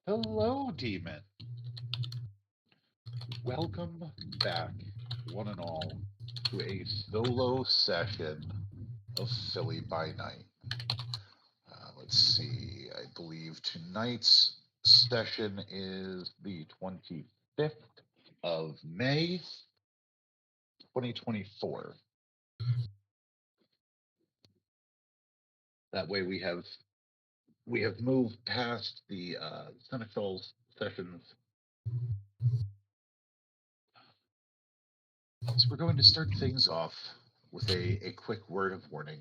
Hello, Demon. Welcome back, one and all, to a solo session of Philly by Night. Let's see, I believe tonight's session is the 25th of May, 2024. That way we have moved past the Seneschal's sessions. So we're going to start things off with a quick word of warning.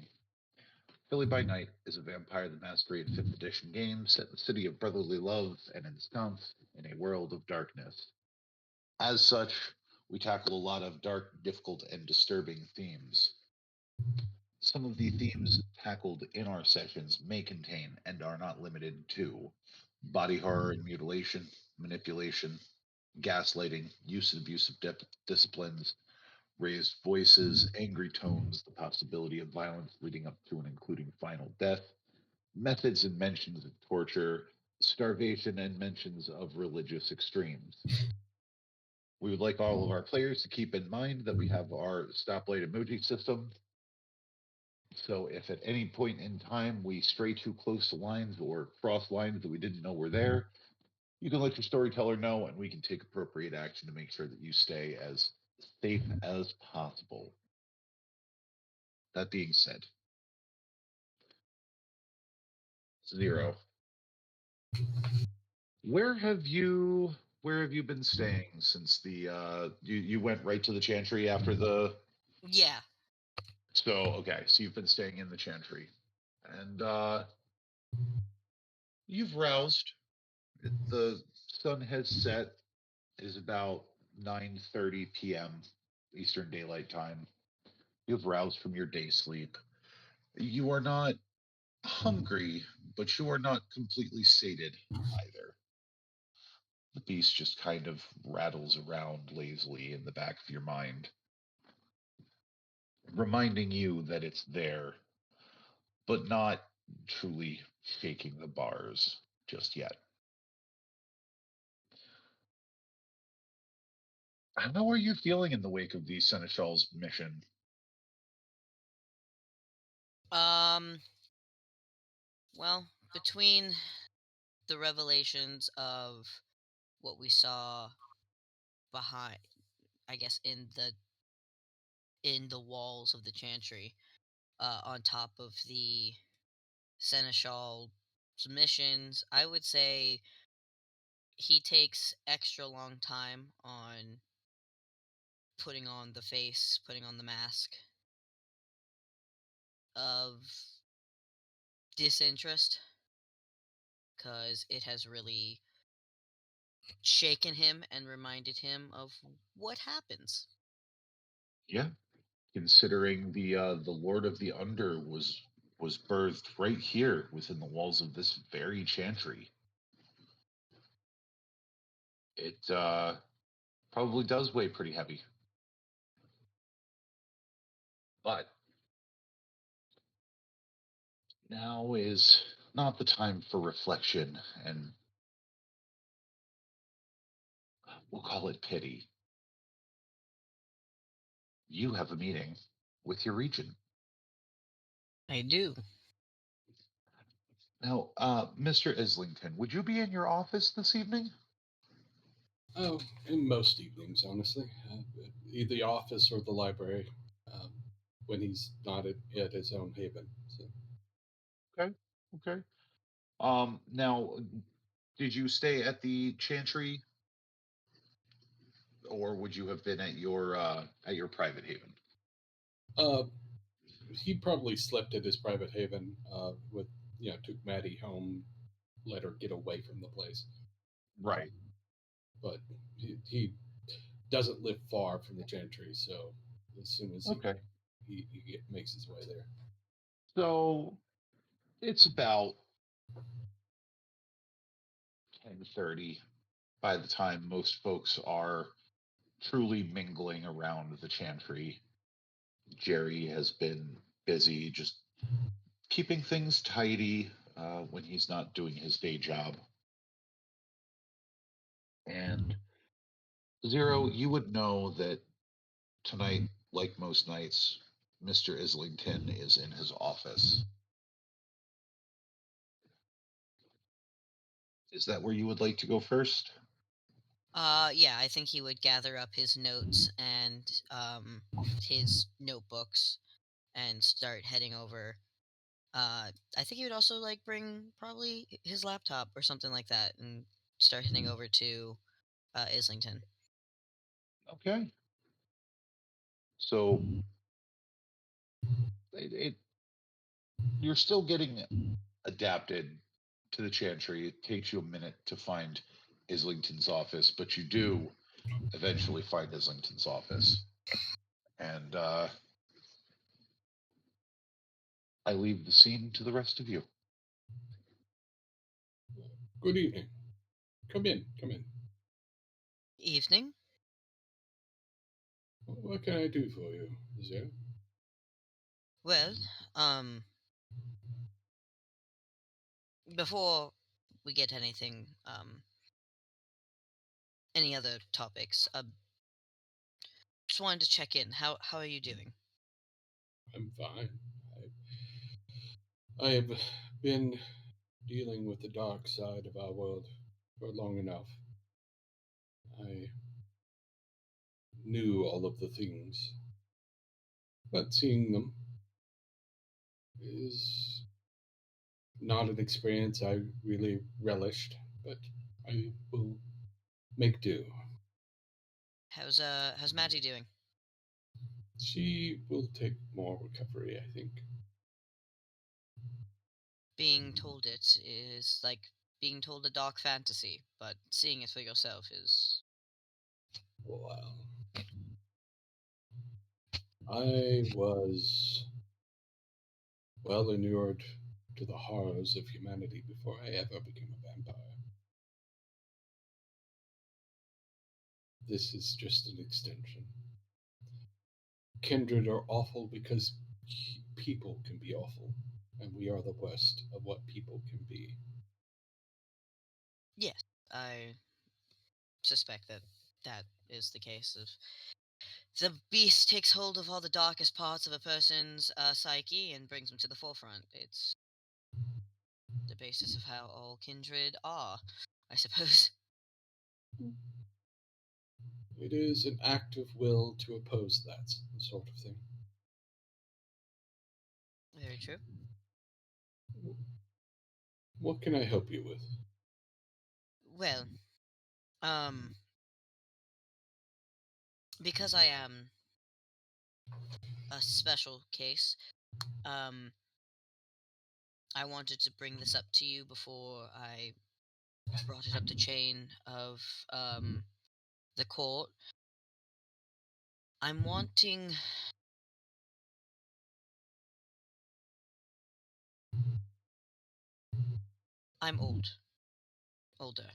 Philly by Night is a Vampire the Masquerade 5th edition game set in the city of brotherly love and ensconced in a world of darkness. As such, we tackle a lot of dark, difficult, and disturbing themes. Some of the themes tackled in our sessions may contain and are not limited to body horror and mutilation, manipulation, gaslighting, use and abuse of disciplines, raised voices, angry tones, the possibility of violence leading up to and including final death, methods and mentions of torture, starvation, and mentions of religious extremes. We would like all of our players to keep in mind that we have our stoplight emoji system. So if at any point in time we stray too close to lines or cross lines that we didn't know were there, you can let your storyteller know and we can take appropriate action to make sure that you stay as safe as possible. That being said, Zero, where have you where have you been staying since the you went right to the chantry after the Yeah. so okay, so you've been staying in the chantry. And you've roused. The sun has set. It is about 9:30 p.m. Eastern Daylight Time. You've roused from your day sleep. You are not hungry, but you are not completely sated either. The beast just kind of rattles around lazily in the back of your mind, reminding you that it's there, but not truly shaking the bars just yet. How are you feeling in the wake of the Seneschal's mission? Um, well, between the revelations of what we saw behind, I guess in the walls of the chantry, on top of the seneschal submissions, I would say he takes extra long time on putting on the face, putting on the mask of disinterest, because it has really shaken him and reminded him of what happens. Yeah, considering the Lord of the Under was birthed right here within the walls of this very chantry. It probably does weigh pretty heavy, but now is not the time for reflection, and we'll call it pity. You have a meeting with your regent. I do. Now, Mr. Islington, would you be in your office this evening? Oh, in most evenings, honestly, either the office or the library, um, when he's not at his own haven. So, Okay, okay. Now, did you stay at the chantry, or would you have been at your private haven? uh, he probably slept at his private haven. With took Maddie home, let her get away from the place. Right. But he doesn't live far from the chantry, so as soon as Okay. makes his way there. So it's about 10:30 by the time most folks are truly mingling around the chantry. Jerry has been busy just keeping things tidy when he's not doing his day job. And Zero, you would know that tonight, like most nights, Mr. Islington is in his office. Is that where you would like to go first? Yeah, I think he would gather up his notes and his notebooks and start heading over. I think he would also like bring probably his laptop or something like that and start heading over to Islington. Okay. So it you're still getting adapted to the chantry. It takes you a minute to find Islington's office, but you do eventually find Islington's office. And I leave the scene to the rest of you. Good evening. Come in, come in. Evening. What can I do for you, Zero? Well, um, before we get anything, any other topics, just wanted to check in. How are you doing? I'm fine. I have been dealing with the dark side of our world for long enough. I knew all of the things, but seeing them is not an experience I really relished, but I will make do. How's Maddie doing? She will take more recovery, I think. Being told it is like being told a dark fantasy, but seeing it for yourself is Well, I was well inured to the horrors of humanity before I ever became a vampire. This is just an extension. Kindred are awful because people can be awful, and we are the worst of what people can be. yes. I suspect that that is the case. Of the beast takes hold of all the darkest parts of a person's psyche and brings them to the forefront. It's the basis of how all kindred are, I suppose. It is an act of will to oppose that sort of thing. Very true. What can I help you with? Well, um, because I am a special case, um, I wanted to bring this up to you before I brought it up the chain of the court. I'm wanting. I'm older,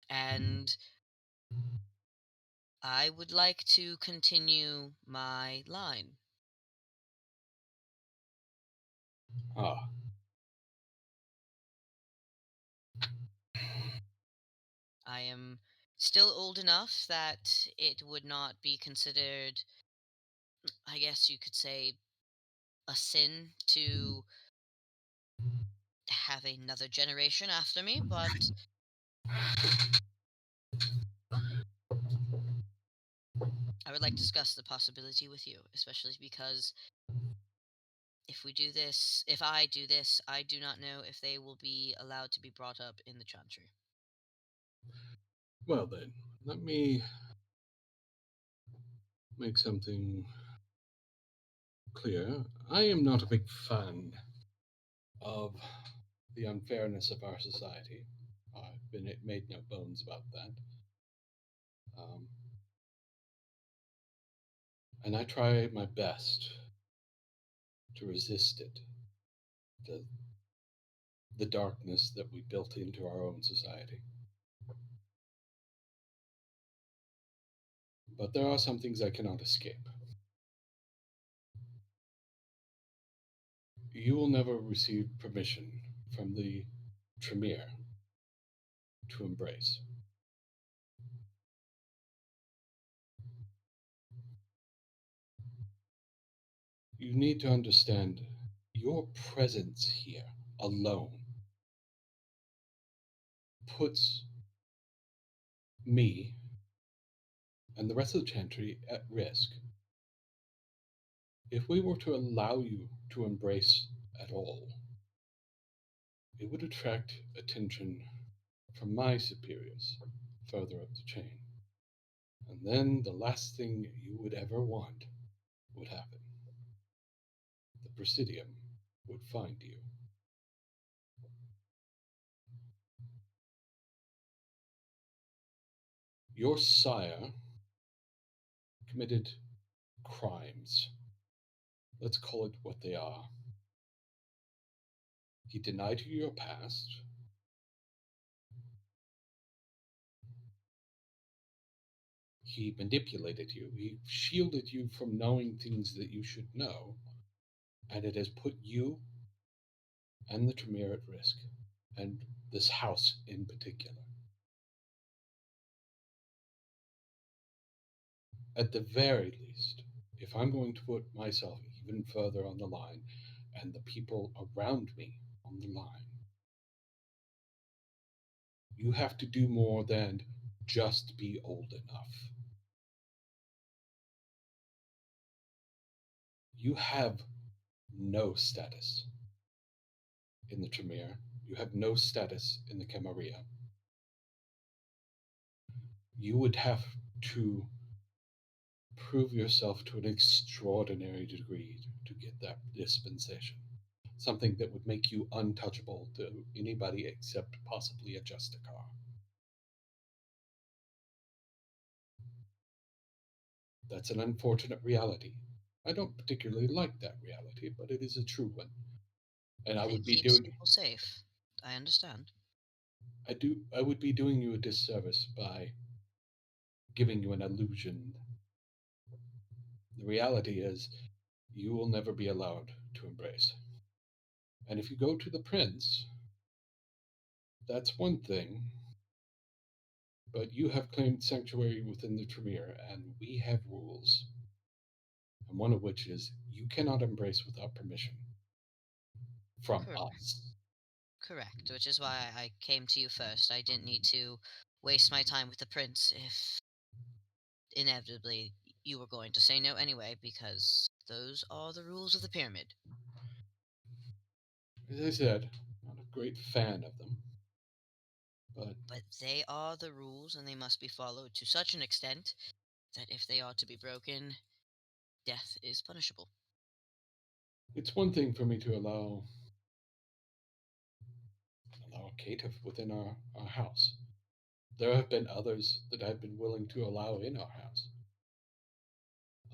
and I would like to continue my line. Ah, I am still old enough that it would not be considered, I guess you could say, a sin to have another generation after me, but I would like to discuss the possibility with you, especially because if I do this, I do not know if they will be allowed to be brought up in the chantry. well then, let me make something clear. I am not a big fan of the unfairness of our society. I've been made no bones about that. Um, and I try my best to resist it, the, the darkness that we built into our own society. But there are some things I cannot escape. You will never receive permission from the Tremere to embrace. You need to understand your presence here alone puts me and the rest of the chantry at risk. If we were to allow you to embrace at all, it would attract attention from my superiors further up the chain. And then the last thing you would ever want would happen. The Presidium would find you. Your sire committed crimes. Let's call it what they are. He denied you your past. He manipulated you. He shielded you from knowing things that you should know. And it has put you and the Tremere at risk, and this house in particular. At the very least, if I'm going to put myself even further on the line and the people around me on the line, you have to do more than just be old enough. You have no status in the Tremere. You have no status in the Camarilla. You would have to prove yourself to an extraordinary degree to get that dispensation. Something that would make you untouchable to anybody except possibly a Justicar. That's an unfortunate reality. I don't particularly like that reality, but it is a true one. And I If would it be keeps doing people safe, I understand. I would be doing you a disservice by giving you an illusion. The reality is you will never be allowed to embrace. And if you go to the prince, that's one thing, but you have claimed sanctuary within the Tremere, and we have rules. And one of which is you cannot embrace without permission from Correct. us. Correct. Which is why I came to you first. I didn't need to waste my time with the prince if inevitably you were going to say no anyway, because those are the rules of the pyramid. As I said, not a great fan of them, but But they are the rules, and they must be followed to such an extent that if they are to be broken, death is punishable. it's one thing for me to allow a caitiff within our house. There have been others that I've been willing to allow in our house.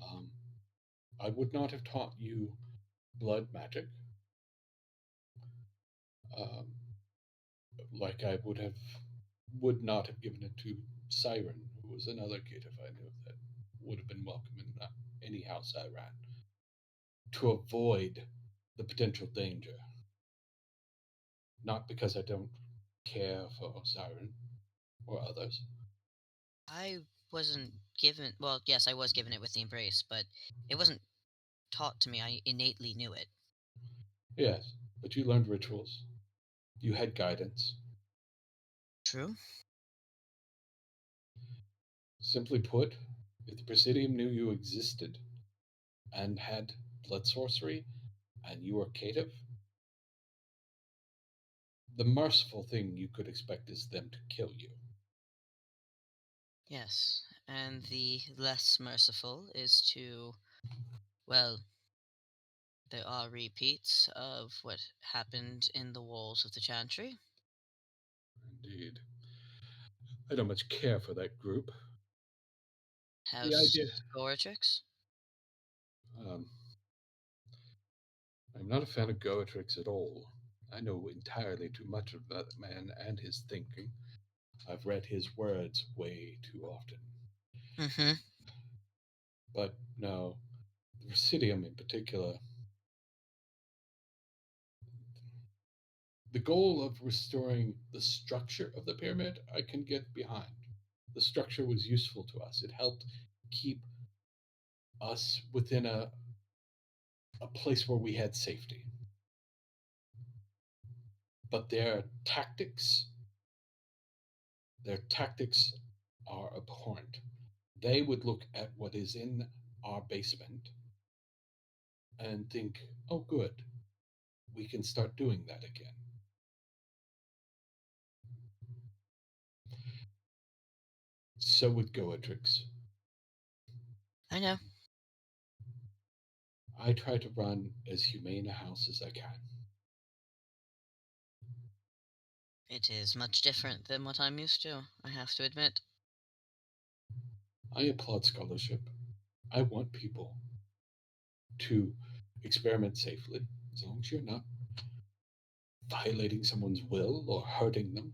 Um, I would not have taught you blood magic, um, like I would not have given it to Siren, who was another caitiff I knew that would have been welcome in any house I ran, to avoid the potential danger. Not because I don't care for Siren or others. I wasn't given, well, yes, I was given it with the embrace, but it wasn't taught to me. I innately knew it. Yes, but you learned rituals. You had guidance. True? Simply put, if the Presidium knew you existed and had blood sorcery and you were caitiff, the merciful thing you could expect is them to kill you. Yes. And the less merciful is to, well, there are repeats of what happened in the walls of the Chantry. Indeed. I don't much care for that group. The House idea. Goratrix. Um, I'm not a fan of Goatrix at all. I know entirely too much of that man and his thinking. I've read his words way too often. Mm-hmm. But no, the Presidium in particular, The goal of restoring the structure of the pyramid, I can get behind. The structure was useful to us. It helped keep us within a place where we had safety. But their tactics are abhorrent. They would look at what is in our basement and think, oh, good, we can start doing that again. So would Goatrix. I know. I try to run as humane a house as I can. It is much different than what I'm used to, I have to admit. I applaud scholarship. I want people to experiment safely, as long as you're not violating someone's will or hurting them.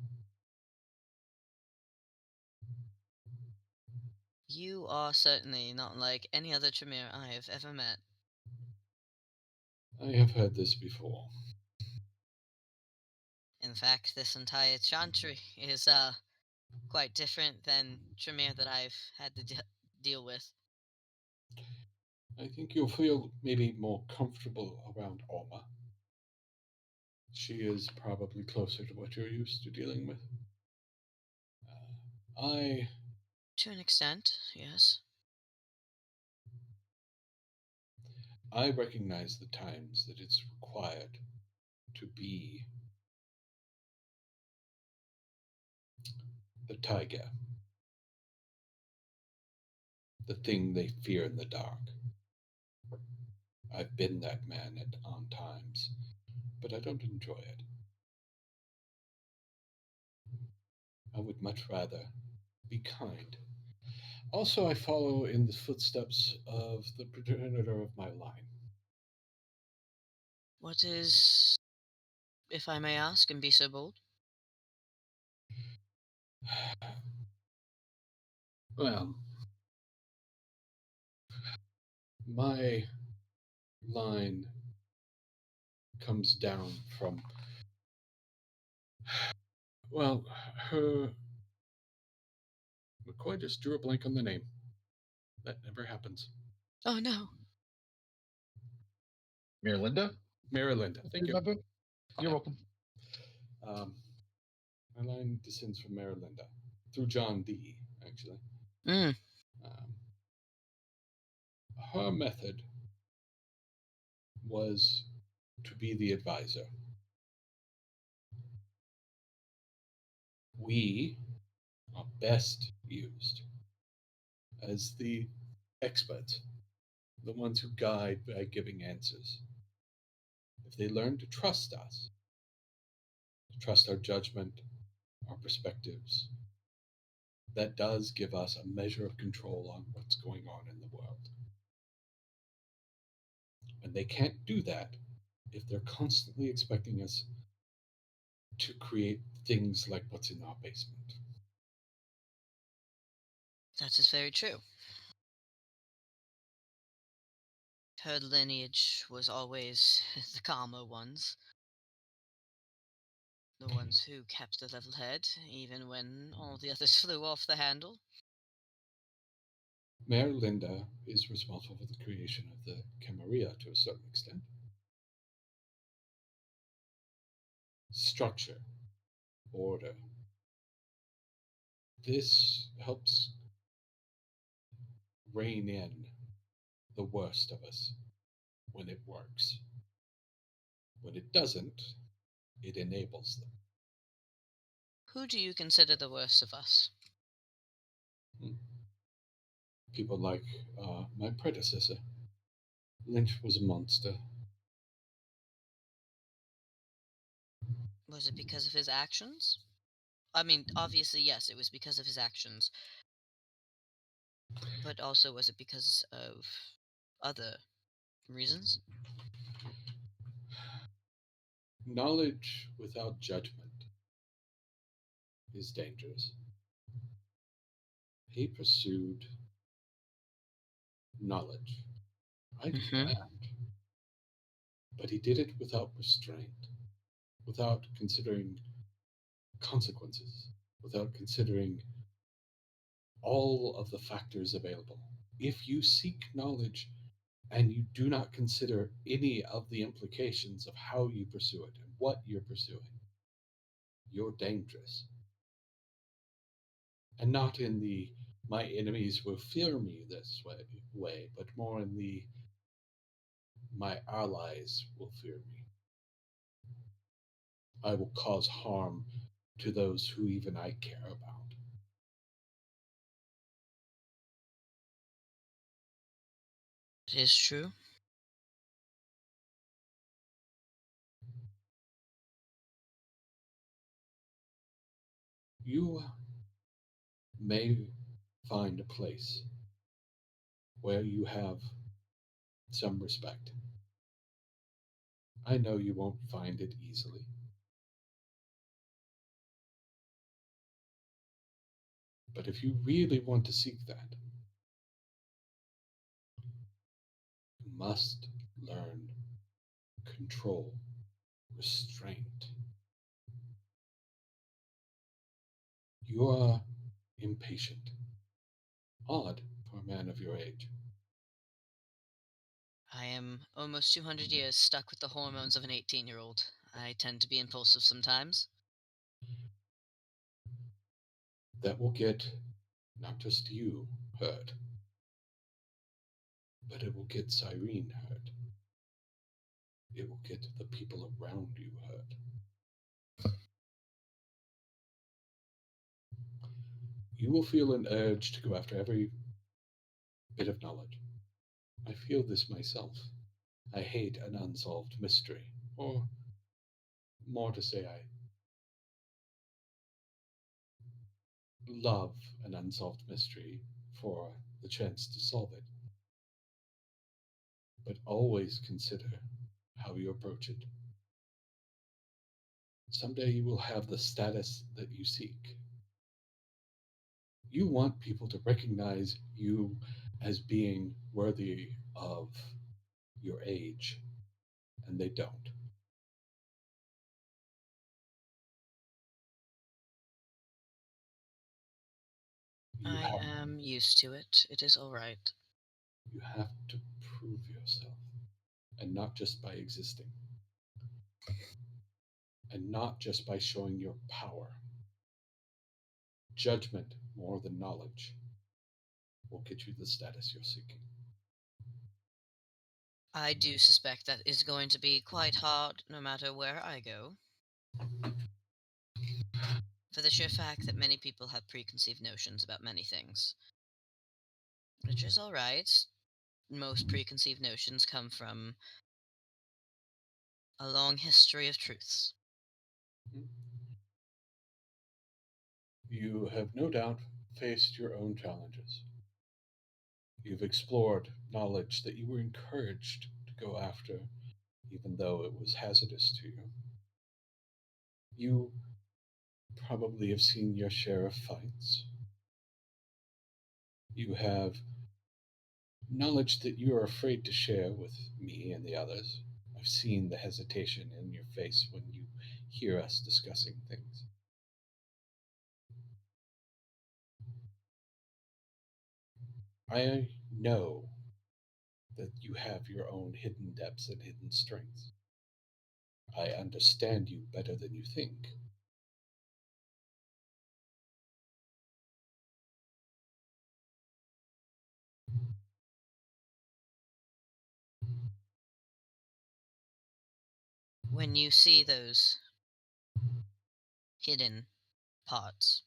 You are certainly not like any other Tremere I have ever met. I have heard this before. In fact, this entire chantry is quite different than Tremere that I've had to deal with. I think you'll feel maybe more comfortable around Alma. She is probably closer to what you're used to dealing with. I To an extent, yes. I recognize the times that it's required to be the tiger, the thing they fear in the dark. I've been that man on times, but I don't enjoy it. I would much rather be kind. Also, I follow in the footsteps of the progenitor of my line. What is, if I may ask and be so bold? Well, my line comes down from, well, her. McCoy just drew a blank on the name. That never happens. Oh no. Mirlinda, Marilinda, if you thank you. remember. You're Yeah. welcome. Um, my line descends from Marilinda through John D. Actually, Mm. um, her method was to be the advisor. We are best used as the experts, the ones who guide by giving answers. If they learn to trust us, to trust our judgment, our perspectives, that does give us a measure of control on what's going on in the world. And they can't do that if they're constantly expecting us to create things like what's in our basement. That is very true. Her lineage was always the calmer ones. The ones who kept a level head, even when all the others flew off the handle. Mayor Linda is responsible for the creation of the Camarilla to a certain extent. Structure, order. This helps rein in the worst of us when it works. When it doesn't, it enables them. Who do you consider the worst of us? Hmm. People like my predecessor. Lynch was a monster. Was it because of his actions? I mean, obviously, yes, it was because of his actions. But also, was it because of other reasons? Knowledge without judgment is dangerous. He pursued knowledge. I Mm-hmm. demand, but he did it without restraint. without considering consequences, without considering all of the factors available. If you seek knowledge and you do not consider any of the implications of how you pursue it and what you're pursuing, you're dangerous. And not in the my enemies will fear me this way, but more in the my allies will fear me. I will cause harm to those who even I care about. It is true. You may find a place where you have some respect. I know you won't find it easily, but if you really want to seek that, you must learn control, restraint. You are impatient, odd for a man of your age. I am almost 200 years stuck with the hormones of an 18-year-old. I tend to be impulsive sometimes. That will get not just you hurt, but it will get Cyrene hurt. It will get the people around you hurt. You will feel an urge to go after every bit of knowledge. I feel this myself. I hate an unsolved mystery, or more to say, I love an unsolved mystery for the chance to solve it. But always consider how you approach it. Someday you will have the status that you seek. You want people to recognize you as being worthy of your age, and they don't. You I have am used to it. It is all right. you have to prove yourself, and not just by existing, and not just by showing your power. Judgment more than knowledge will get you the status you're seeking. I do suspect that is going to be quite hard no matter where I go, for the sheer fact that many people have preconceived notions about many things, which is all right. Most preconceived notions come from a long history of truths. You have no doubt faced your own challenges. You've explored knowledge that you were encouraged to go after, even though it was hazardous to you. You probably have seen your share of fights. You have knowledge that you are afraid to share with me and the others. I've seen the hesitation in your face when you hear us discussing things. I know that you have your own hidden depths and hidden strengths. I understand you better than you think. When you see those hidden parts,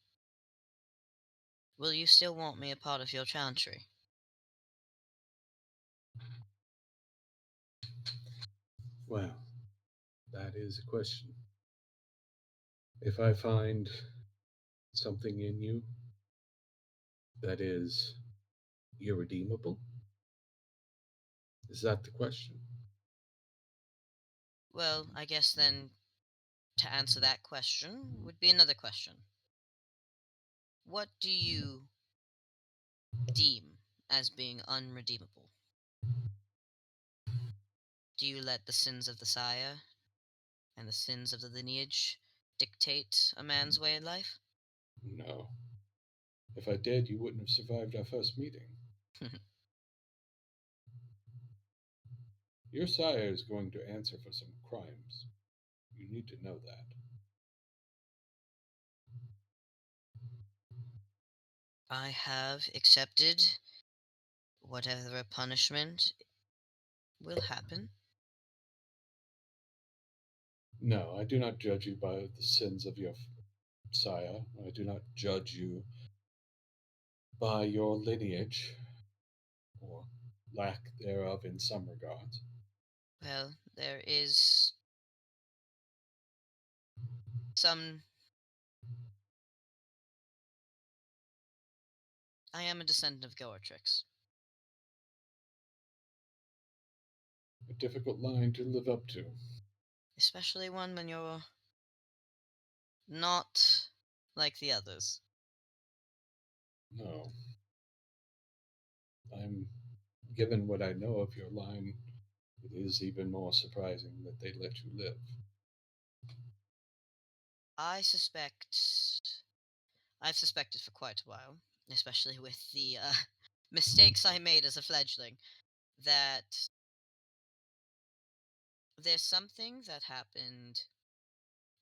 will you still want me a part of your chantry? Well, that is a question. If I find something in you that is irredeemable, is that the question? Well, I guess then to answer that question would be another question. What do you deem as being unredeemable? Do you let the sins of the sire and the sins of the lineage dictate a man's way in life? No. If I did, you wouldn't have survived our first meeting. Your sire is going to answer for some crimes. You need to know that. I have accepted whatever punishment will happen. No, I do not judge you by the sins of your sire. I do not judge you by your lineage, or lack thereof in some regards. Well, there is some. I am a descendant of Goatrix. A difficult line to live up to. Especially one when you're not like the others. No, I'm given what I know of your line. It is even more surprising that they let you live. I suspect. I've suspected for quite a while, especially with the mistakes I made as a fledgling, that there's something that happened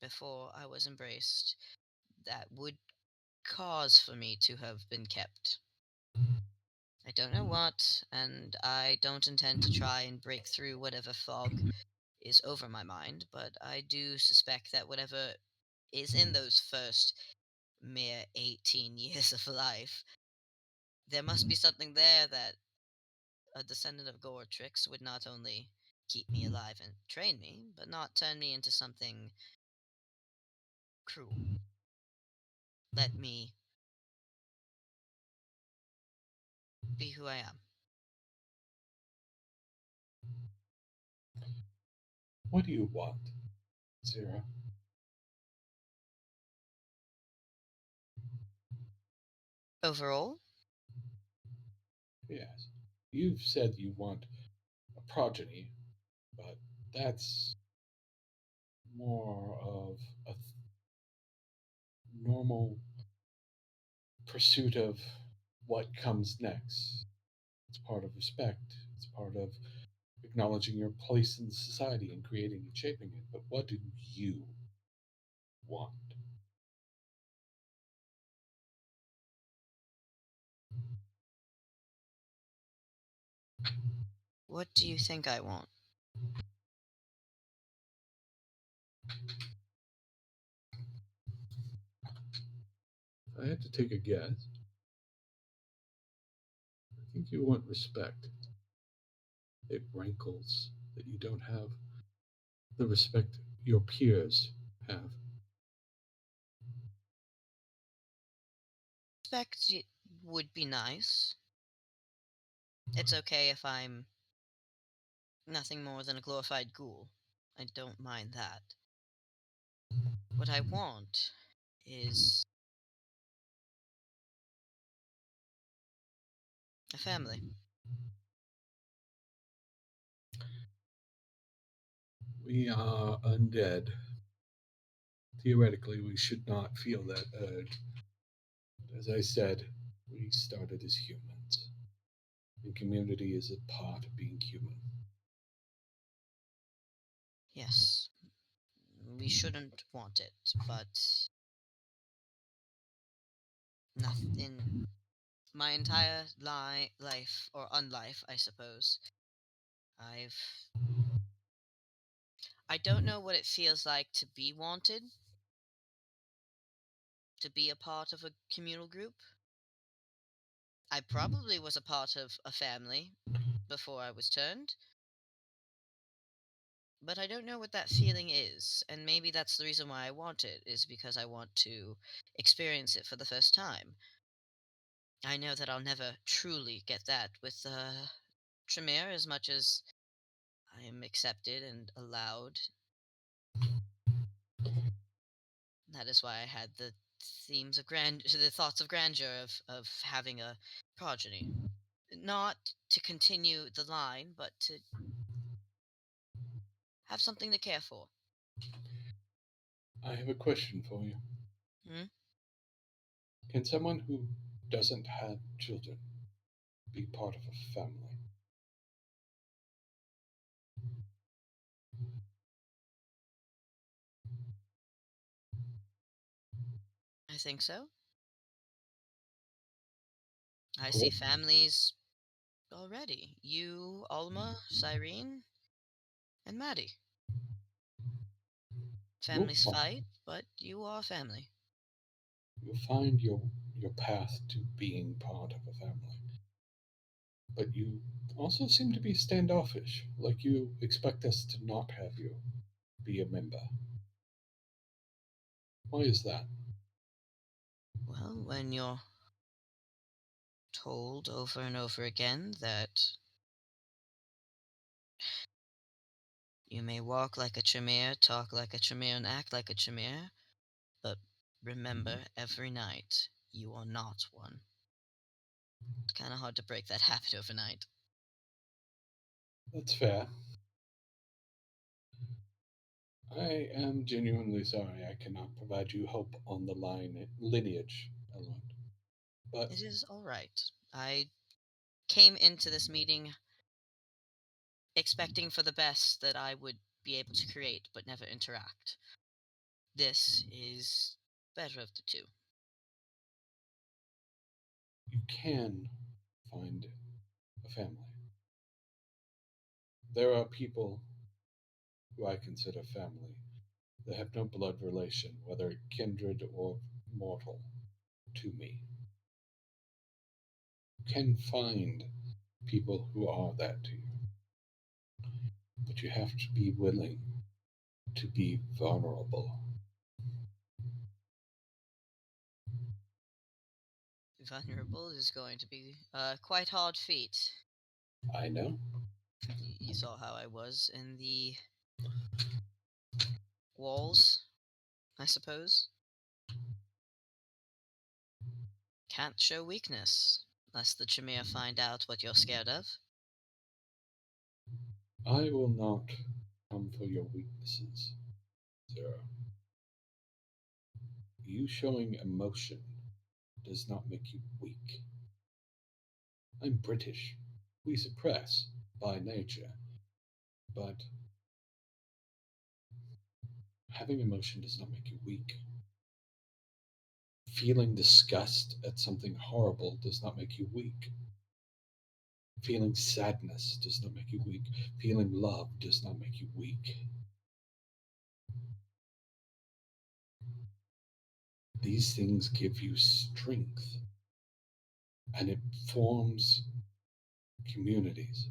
before I was embraced that would cause for me to have been kept. I don't know what, and I don't intend to try and break through whatever fog is over my mind, but I do suspect that whatever is in those first mere 18 years of life, there must be something there that a descendant of Goretrix would not only keep me alive and train me, but not turn me into something cruel. Let me be who I am. What do you want, Zira? Overall, Yes. You've said you want a progeny, but that's more of a normal pursuit of what comes next. It's part of respect. It's part of acknowledging your place in society and creating and shaping it. But what do you want? what do you think I want? If I had to take a guess, I think you want respect. It rankles that you don't have the respect your peers have. Respect would be nice. It's okay if I'm nothing more than a glorified ghoul. I don't mind that. What I want is a family. We are undead. Theoretically, we should not feel that urge. But as I said, we started as humans, and community is a part of being human. Yes, we shouldn't want it, but nothing in my entire life or unlife, I suppose. I've I don't know what it feels like to be wanted, to be a part of a communal group. I probably was a part of a family before I was turned, but I don't know what that feeling is, and maybe that's the reason why I want it, is because I want to experience it for the first time. I know that I'll never truly get that with Tremere as much as I am accepted and allowed. That is why I had the themes of the thoughts of grandeur of having a progeny. Not to continue the line, but to have something to care for. I have a question for you. Hmm? Can someone who doesn't have children be part of a family? I think so. I see Cool. families already. You, Alma, Cyrene, and Maddie. You'll Families find, fight, but you are family. you'll find your path to being part of a family. But you also seem to be standoffish, like you expect us to not have you be a member. Why is that? Well, when you're told over and over again that you may walk like a Tremere, talk like a Tremere, and act like a Tremere, but remember every night you are not one. It's kind of hard to break that habit overnight. That's fair. I am genuinely sorry I cannot provide you help on the lineage element. But It is alright. I came into this meeting expecting for the best that I would be able to create but never interact. This is better of the two. you can find a family. There are people who I consider family that have no blood relation, whether kindred or mortal, to me. You can find people who are that to you, but you have to be willing to be vulnerable. Vulnerable is going to be quite hard feat. I know. You saw how I was in the walls, I suppose. Can't show weakness, lest the Tremere find out what you're scared of. I will not come for your weaknesses, Zero. You showing emotion does not make you weak. I'm British. We suppress by nature, but having emotion does not make you weak. Feeling disgust at something horrible does not make you weak. Feeling sadness does not make you weak. Feeling love does not make you weak. These things give you strength and it forms communities.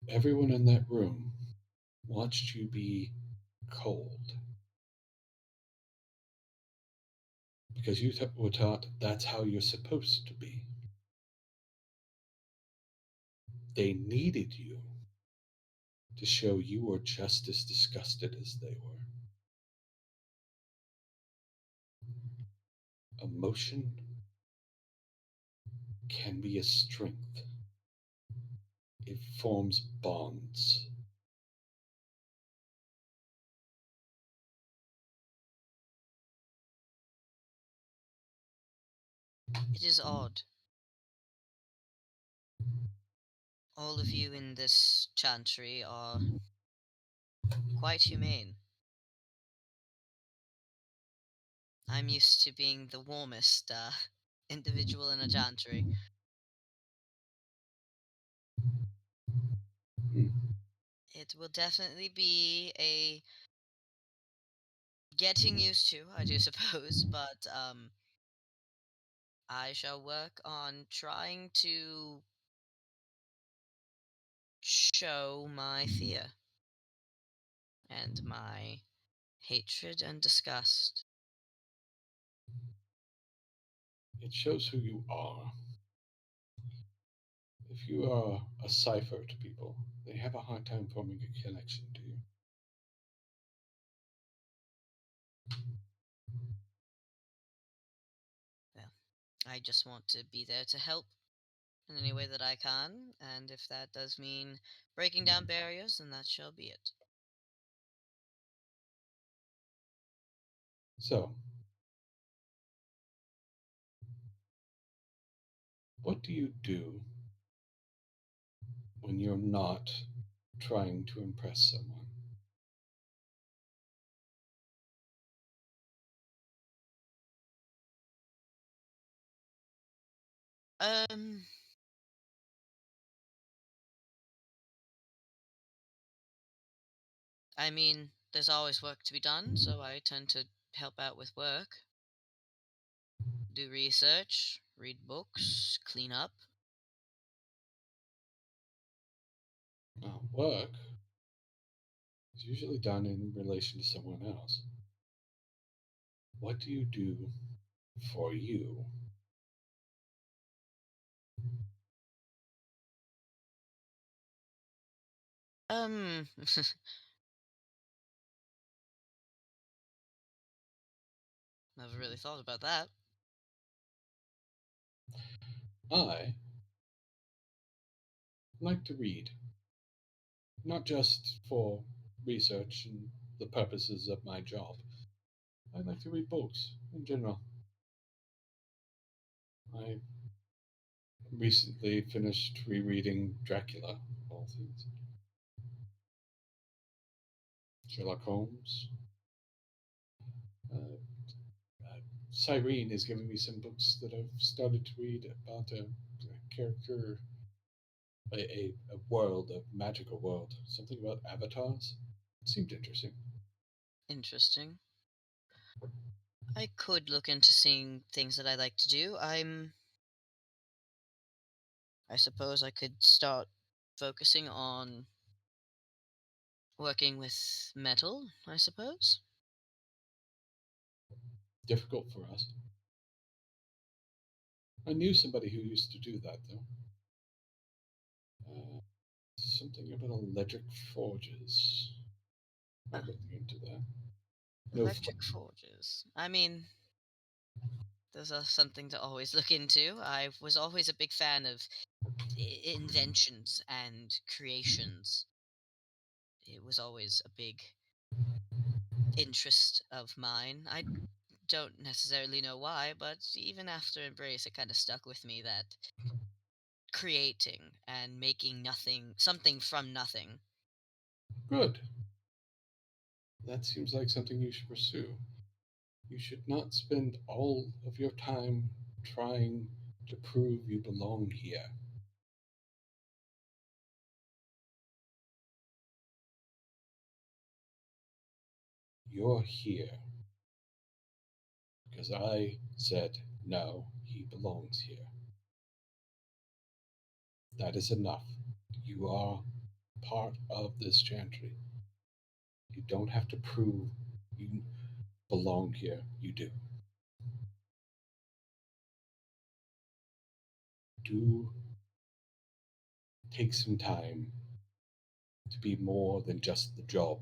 Everyone in that room watched you be cold because you were taught that's how you're supposed to be. They needed you to show you were just as disgusted as they were. Emotion can be a strength, it forms bonds. It is odd. All of you in this chantry are quite humane. I'm used to being the warmest individual in a chantry. Hmm. It will definitely be a getting used to, I do suppose, but I shall work on trying to show my fear and my hatred and disgust. It shows who you are. If you are a cipher to people, they have a hard time forming a connection to you. Well, I just want to be there to help in any way that I can, and if that does mean breaking down barriers, then that shall be it. So, what do you do when you're not trying to impress someone? Um, I mean, there's always work to be done, so I tend to help out with work, do research, read books, clean up. Work is usually done in relation to someone else. What do you do for you? Never really thought about that. I like to read, not just for research and the purposes of my job. I like to read books in general. I recently finished rereading Dracula, of all things. Sherlock Holmes. Uh, Cyrene has given me some books that I've started to read about a character, a world, a magical world, something about avatars. It seemed interesting. Interesting. I could look into seeing things that I like to do. I suppose I could start focusing on working with metal, I suppose. Difficult for us. I knew somebody who used to do that, though. Uh, Something about electric forges. Ah, Might look into that. No, electric forges. I mean, there's something to always look into. I was always a big fan of inventions and creations. It was always a big interest of mine. I don't necessarily know why, but even after Embrace, it kind of stuck with me that creating and making nothing, something from nothing. good. That seems like something you should pursue. You should not spend all of your time trying to prove you belong here. You're here because I said, no, he belongs here. That is enough. You are part of this chantry. You don't have to prove you belong here. You do. Do take some time to be more than just the job.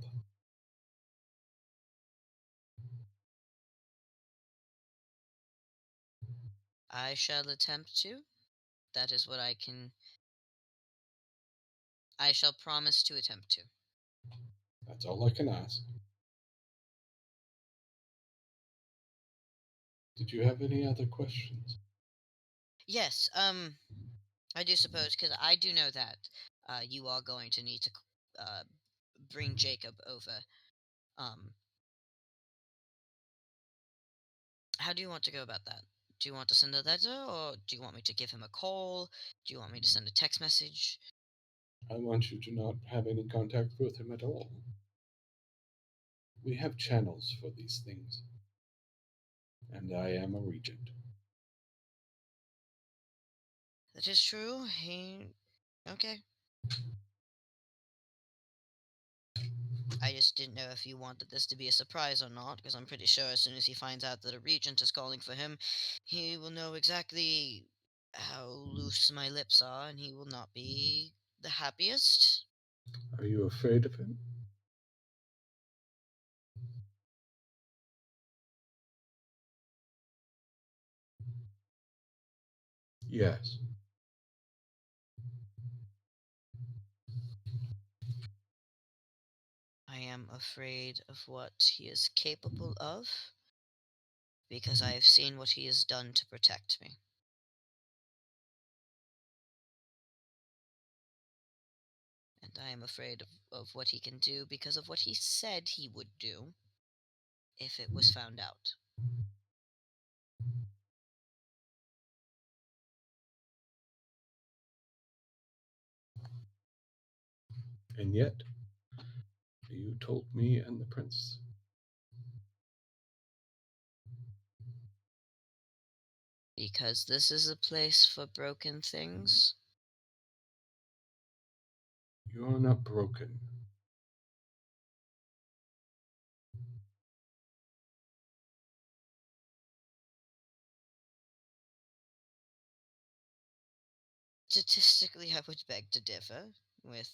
I shall attempt to. That is what I can. I shall promise to attempt to. That's all I can ask. Did you have any other questions? Yes, I do suppose, because I do know that you are going to need to uh, bring Jacob over. Um, how do you want to go about that? Do you want to send a letter, or do you want me to give him a call? Do you want me to send a text message? I want you to not have any contact with him at all. We have channels for these things, and I am a regent. That is true. He. Okay. I just didn't know if you wanted this to be a surprise or not, because I'm pretty sure as soon as he finds out that a regent is calling for him, he will know exactly how loose my lips are, and he will not be the happiest. Are you afraid of him? Yes. I am afraid of what he is capable of because I have seen what he has done to protect me. And I am afraid of what he can do because of what he said he would do if it was found out. And yet, you told me and the prince. Because this is a place for broken things. You are not broken. Statistically, I would beg to differ with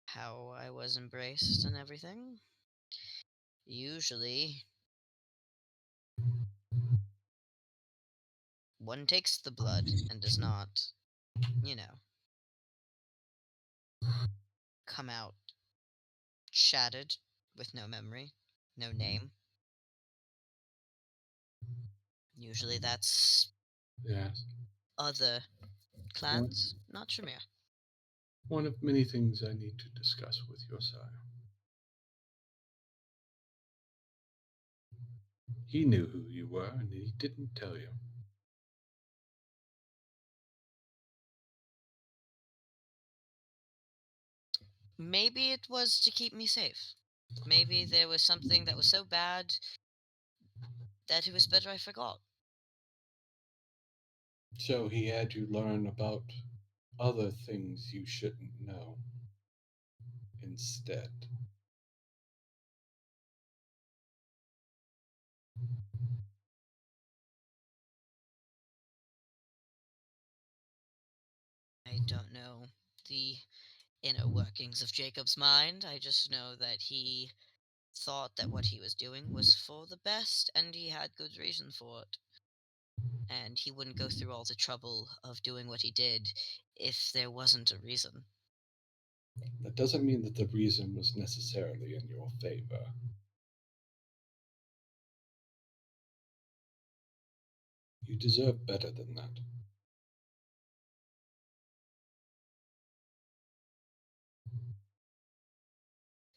how I was embraced and everything. Usually, one takes the blood and does not, you know, come out shattered with no memory, no name. Usually that's Yes. other One, clans, not Tremere. one of many things I need to discuss with your sire. He knew who you were, and he didn't tell you. Maybe it was to keep me safe. Maybe there was something that was so bad that it was better I forgot. So he had you learn about other things you shouldn't know instead. I don't know the inner workings of Jacob's mind. I just know that he thought that what he was doing was for the best, and he had good reason for it. And he wouldn't go through all the trouble of doing what he did if there wasn't a reason. That doesn't mean that the reason was necessarily in your favor. You deserve better than that.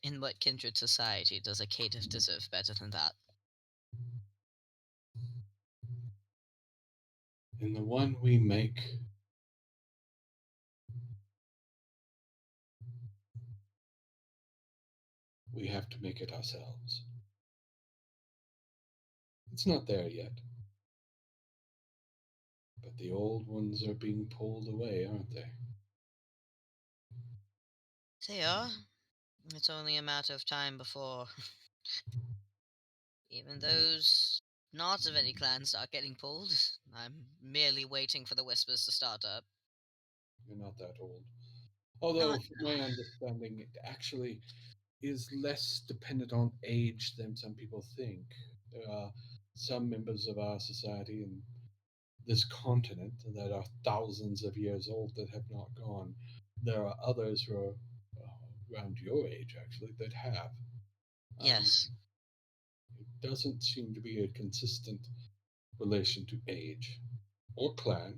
In what kindred society does a caitiff deserve better than that? In the one we make, we have to make it ourselves. It's not there yet. But the old ones are being pulled away, aren't they? They are. It's only a matter of time before even those not of any clan start getting pulled. I'm merely waiting for the whispers to start up. You're not that old. Although, Not. from my understanding, it actually is less dependent on age than some people think. There are some members of our society in this continent that are thousands of years old that have not gone. There are others who are around your age, actually, that have. Um, Yes. it doesn't seem to be a consistent relation to age or clan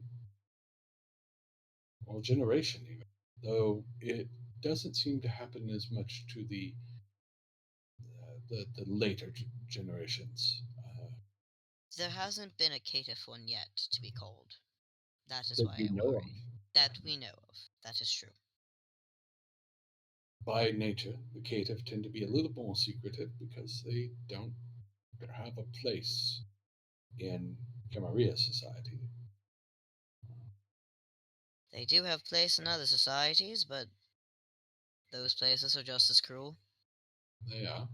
or generation, even. Though it doesn't seem to happen as much to the later generations. There hasn't been a caitiff one yet to be called. That is That why you I know of. worry. That we know of. That is true. By nature, the caitiff tend to be a little more secretive because they don't have a place in Camarilla society. They do have place in other societies, but those places are just as cruel. They are.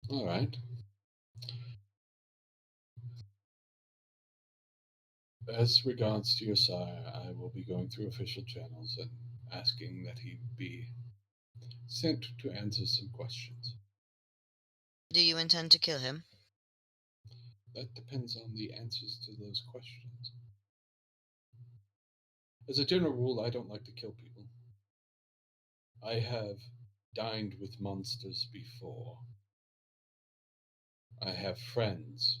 All right. As regards to your sire, I will be going through official channels and asking that he be sent to answer some questions. Do you intend to kill him? That depends on the answers to those questions. As a general rule, I don't like to kill people. I have dined with monsters before. I have friends,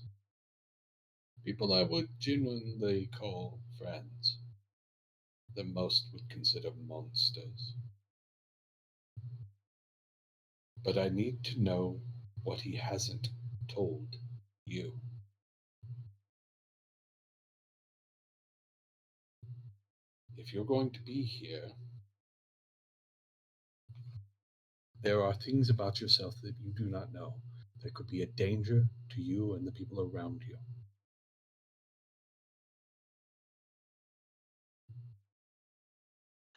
people I would genuinely call friends, that most would consider monsters. But I need to know what he hasn't told you. If you're going to be here, there are things about yourself that you do not know that could be a danger to you and the people around you.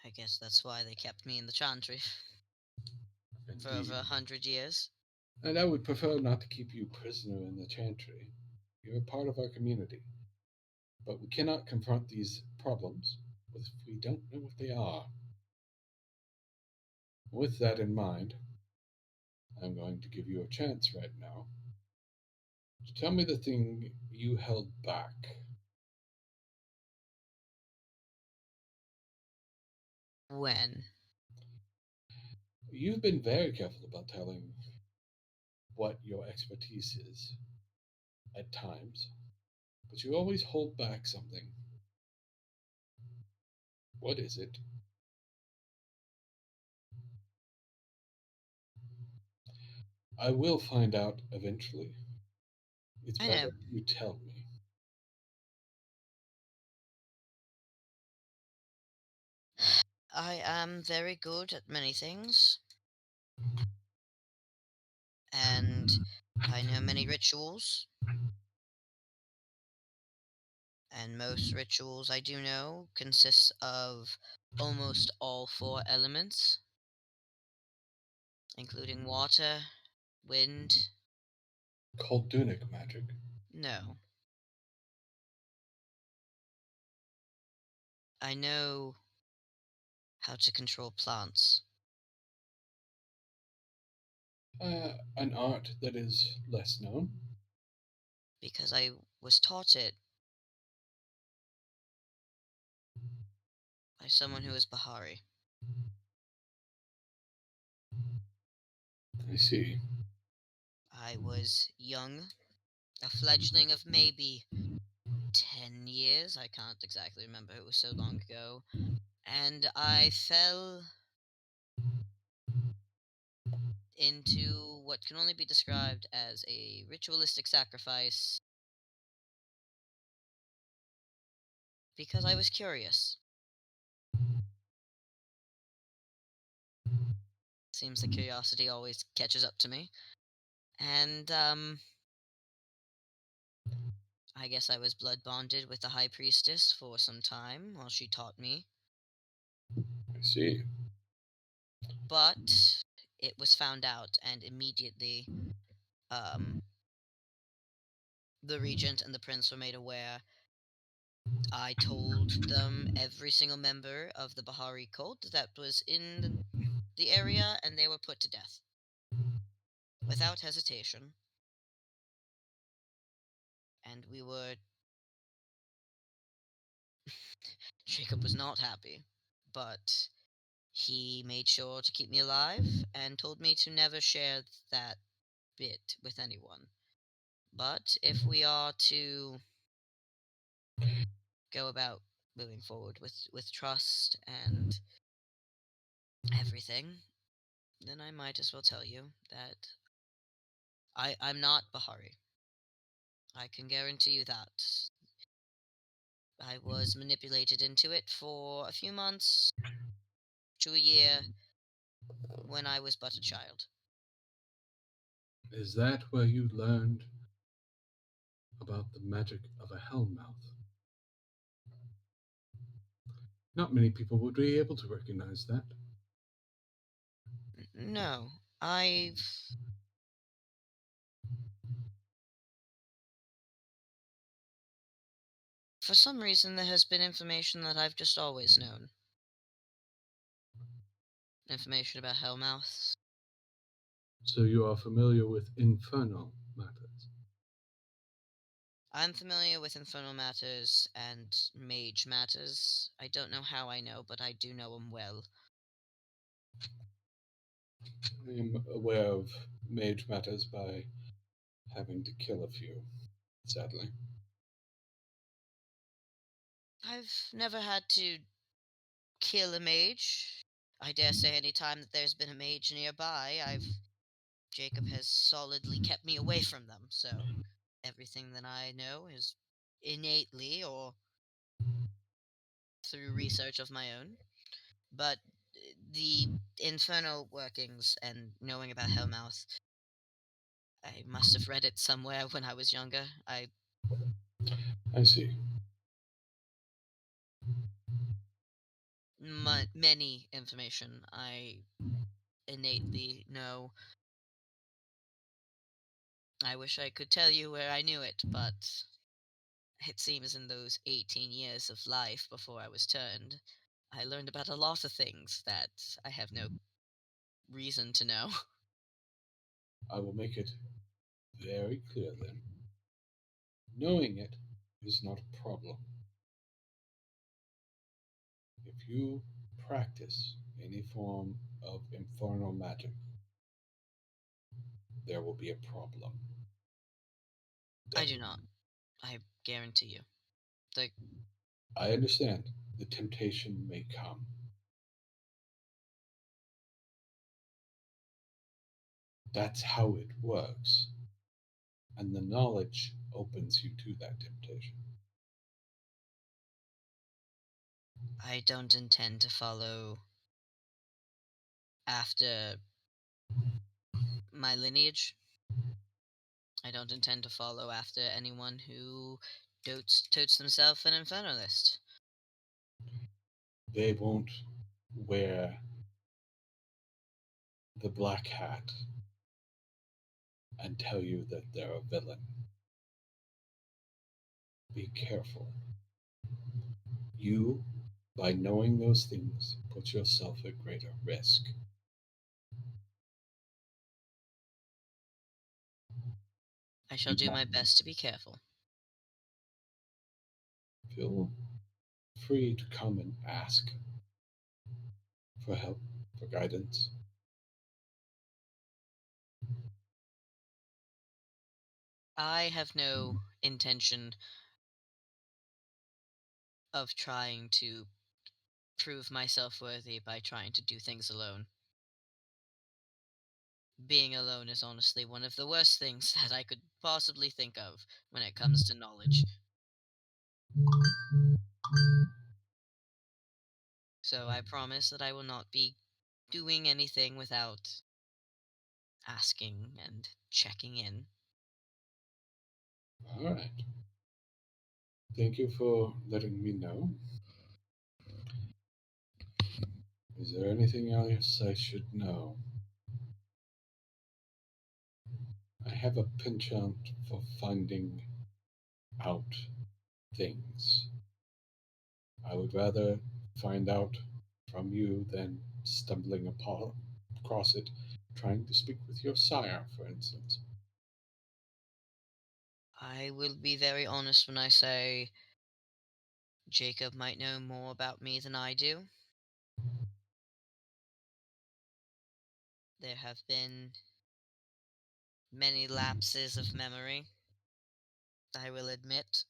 I guess that's why they kept me in the chantry for over Indeed. 100 years. And I would prefer not to keep you prisoner in the chantry. You're a part of our community. But we cannot confront these problems if we don't know what they are. With that in mind, I'm going to give you a chance right now to tell me the thing you held back. When? You've been very careful about telling what your expertise is at times, but you always hold back something. What is it? I will find out eventually. It's I know. better you tell me. I am very good at many things, and I know many rituals, and most rituals I do know consists of almost all four elements, including water, wind. Dunic magic. No, I know how to control plants An art that is less known. because I was taught it by someone who is Bahari. I see. I was young, a fledgling of maybe 10 years. I can't exactly remember, it was so long ago. And I fell into what can only be described as a ritualistic sacrifice because I was curious. Seems the curiosity always catches up to me. And, I guess I was blood bonded with the High Priestess for some time while she taught me. I see. But it was found out, and immediately, um, the regent and the prince were made aware. I told them every single member of the Bahari cult that was in the area, and they were put to death without hesitation. And we were. Jacob was not happy, but he made sure to keep me alive and told me to never share that bit with anyone. But if we are to go about moving forward with trust and everything, then I might as well tell you that I'm not Bahari. I can guarantee you that. I was manipulated into it for a few months to a year when I was but a child. Is that where you learned about the magic of a hellmouth? Not many people would be able to recognize that. No, I've. For some reason, there has been information that I've just always known. Information about Hellmouths. So you are familiar with infernal matters. I'm familiar with infernal matters and mage matters. I don't know how I know, but I do know them well. I am aware of mage matters by having to kill a few, sadly. I've never had to kill a mage. I dare say any time that there's been a mage nearby, I've Jacob has solidly kept me away from them. So everything that I know is innately or through research of my own. But the infernal workings and knowing about Hellmouth, I must have read it somewhere when I was younger. I see. Many information I innately know. I wish I could tell you where I knew it, but it seems in those 18 years of life before I was turned, I learned about a lot of things that I have no reason to know. I will make it very clear then. Knowing it is not a problem. If you practice any form of infernal magic, there will be a problem. I do not. I guarantee you. The I understand the temptation may come. That's how it works. And the knowledge opens you to that temptation. I don't intend to follow after my lineage. I don't intend to follow after anyone who totes themselves an infernalist. They won't wear the black hat and tell you that they're a villain. Be careful. You, by knowing those things, put yourself at greater risk. I shall You do might my best to be careful. feel free to come and ask for help, for guidance. I have no intention of trying to prove myself worthy by trying to do things alone. Being alone is honestly one of the worst things that I could possibly think of when it comes to knowledge. So I promise that I will not be doing anything without asking and checking in. All right. Thank you for letting me know. Is there anything else I should know? I have a penchant for finding out things. I would rather find out from you than stumbling across it, trying to speak with your sire, for instance. I will be very honest when I say Jacob might know more about me than I do. There have been many lapses of memory, I will admit.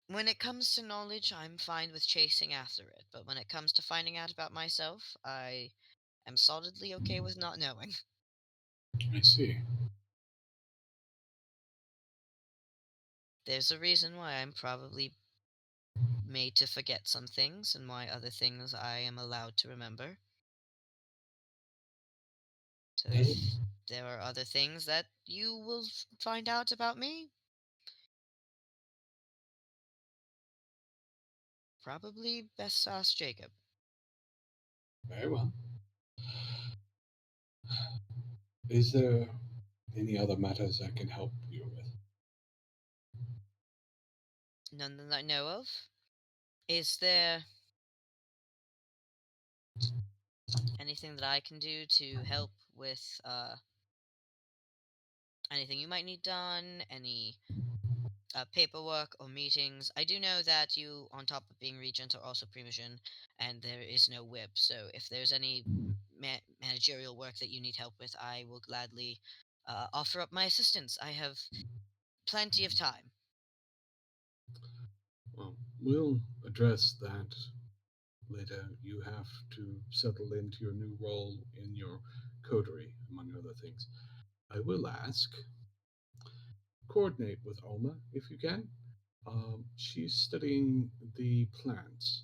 When it comes to knowledge, I'm fine with chasing after it, but when it comes to finding out about myself, I am solidly okay with not knowing. I see. There's a reason why I'm probably made to forget some things and why other things I am allowed to remember. So if there are other things that you will find out about me, probably best ask Jacob. Very well. Is there any other matters I can help you with? None that I know of. Is there anything that I can do to help with anything you might need done? Any paperwork or meetings. I do know that you, on top of being regent, are also primogen, and there is no whip. So if there's any managerial work that you need help with, I will gladly offer up my assistance. I have plenty of time. Well, we'll address that later. You have to settle into your new role in your coterie, among other things. I will ask, coordinate with Alma if you can. She's studying the plants.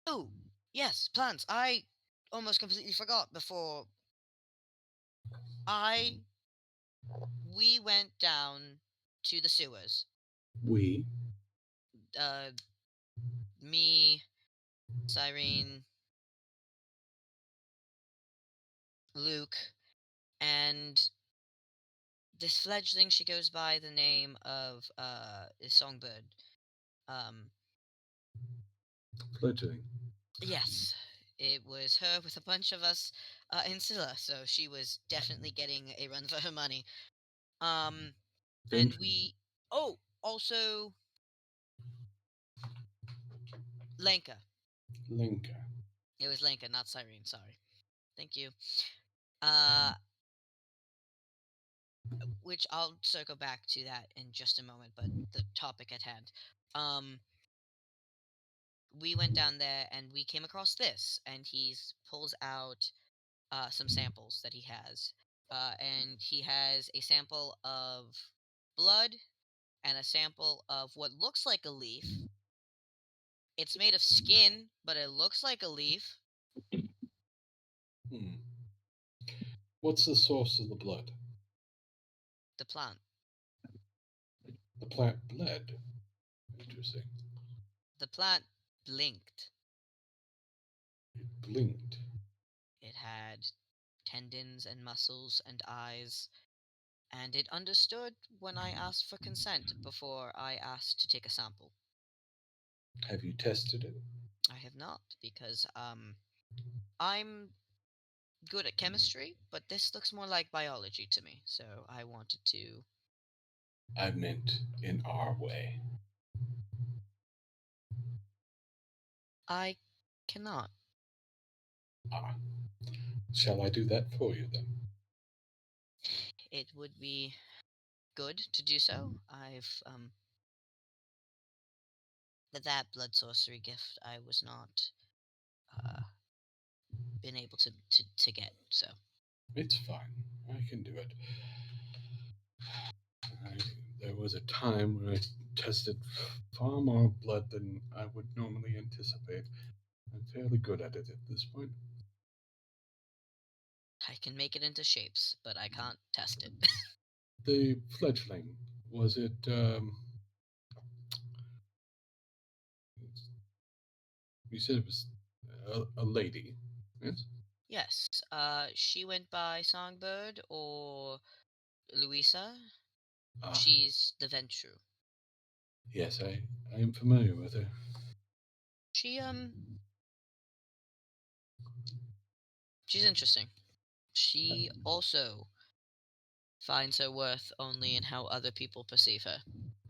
Oh, yes, plants. I almost completely forgot before I we went down to the sewers. We, Uh, Me, Cyrene, Luke, and this fledgling. She goes by the name of is Songbird. Um, fledgling. yes, it was her with a bunch of us in Scylla, so she was definitely getting a run for her money. Um, and Danger. we. Oh, also Lenka. Linka. It was Lenka, not Cyrene. Sorry. Thank you. Uh, which I'll circle back to that in just a moment. But the topic at hand. Um, we went down there and we came across this, and he's pulls out some samples that he has, and he has a sample of blood and a sample of what looks like a leaf. It's made of skin, but it looks like a leaf. Hmm. What's the source of the blood? The plant. The plant bled. Interesting. The plant blinked. It blinked. It had tendons and muscles and eyes, and it understood when I asked for consent before I asked to take a sample. Have you tested it? I have not, because I'm good at chemistry, but this looks more like biology to me, so I wanted to. I meant in our way. I cannot. Ah, shall I do that for you then? It would be good to do so. I've that blood sorcery gift I was not uh been able to get, so It's fine. I can do it. I, there was a time when I tested far more blood than I would normally anticipate. I'm fairly good at it at this point. I can make it into shapes, but I can't test it. The fledgling, was it, you said it was a lady, yes? Yes, she went by Songbird or Louisa. Ah, She's the Ventru. yes, I am familiar with her. She she's interesting. She also finds her worth only in how other people perceive her.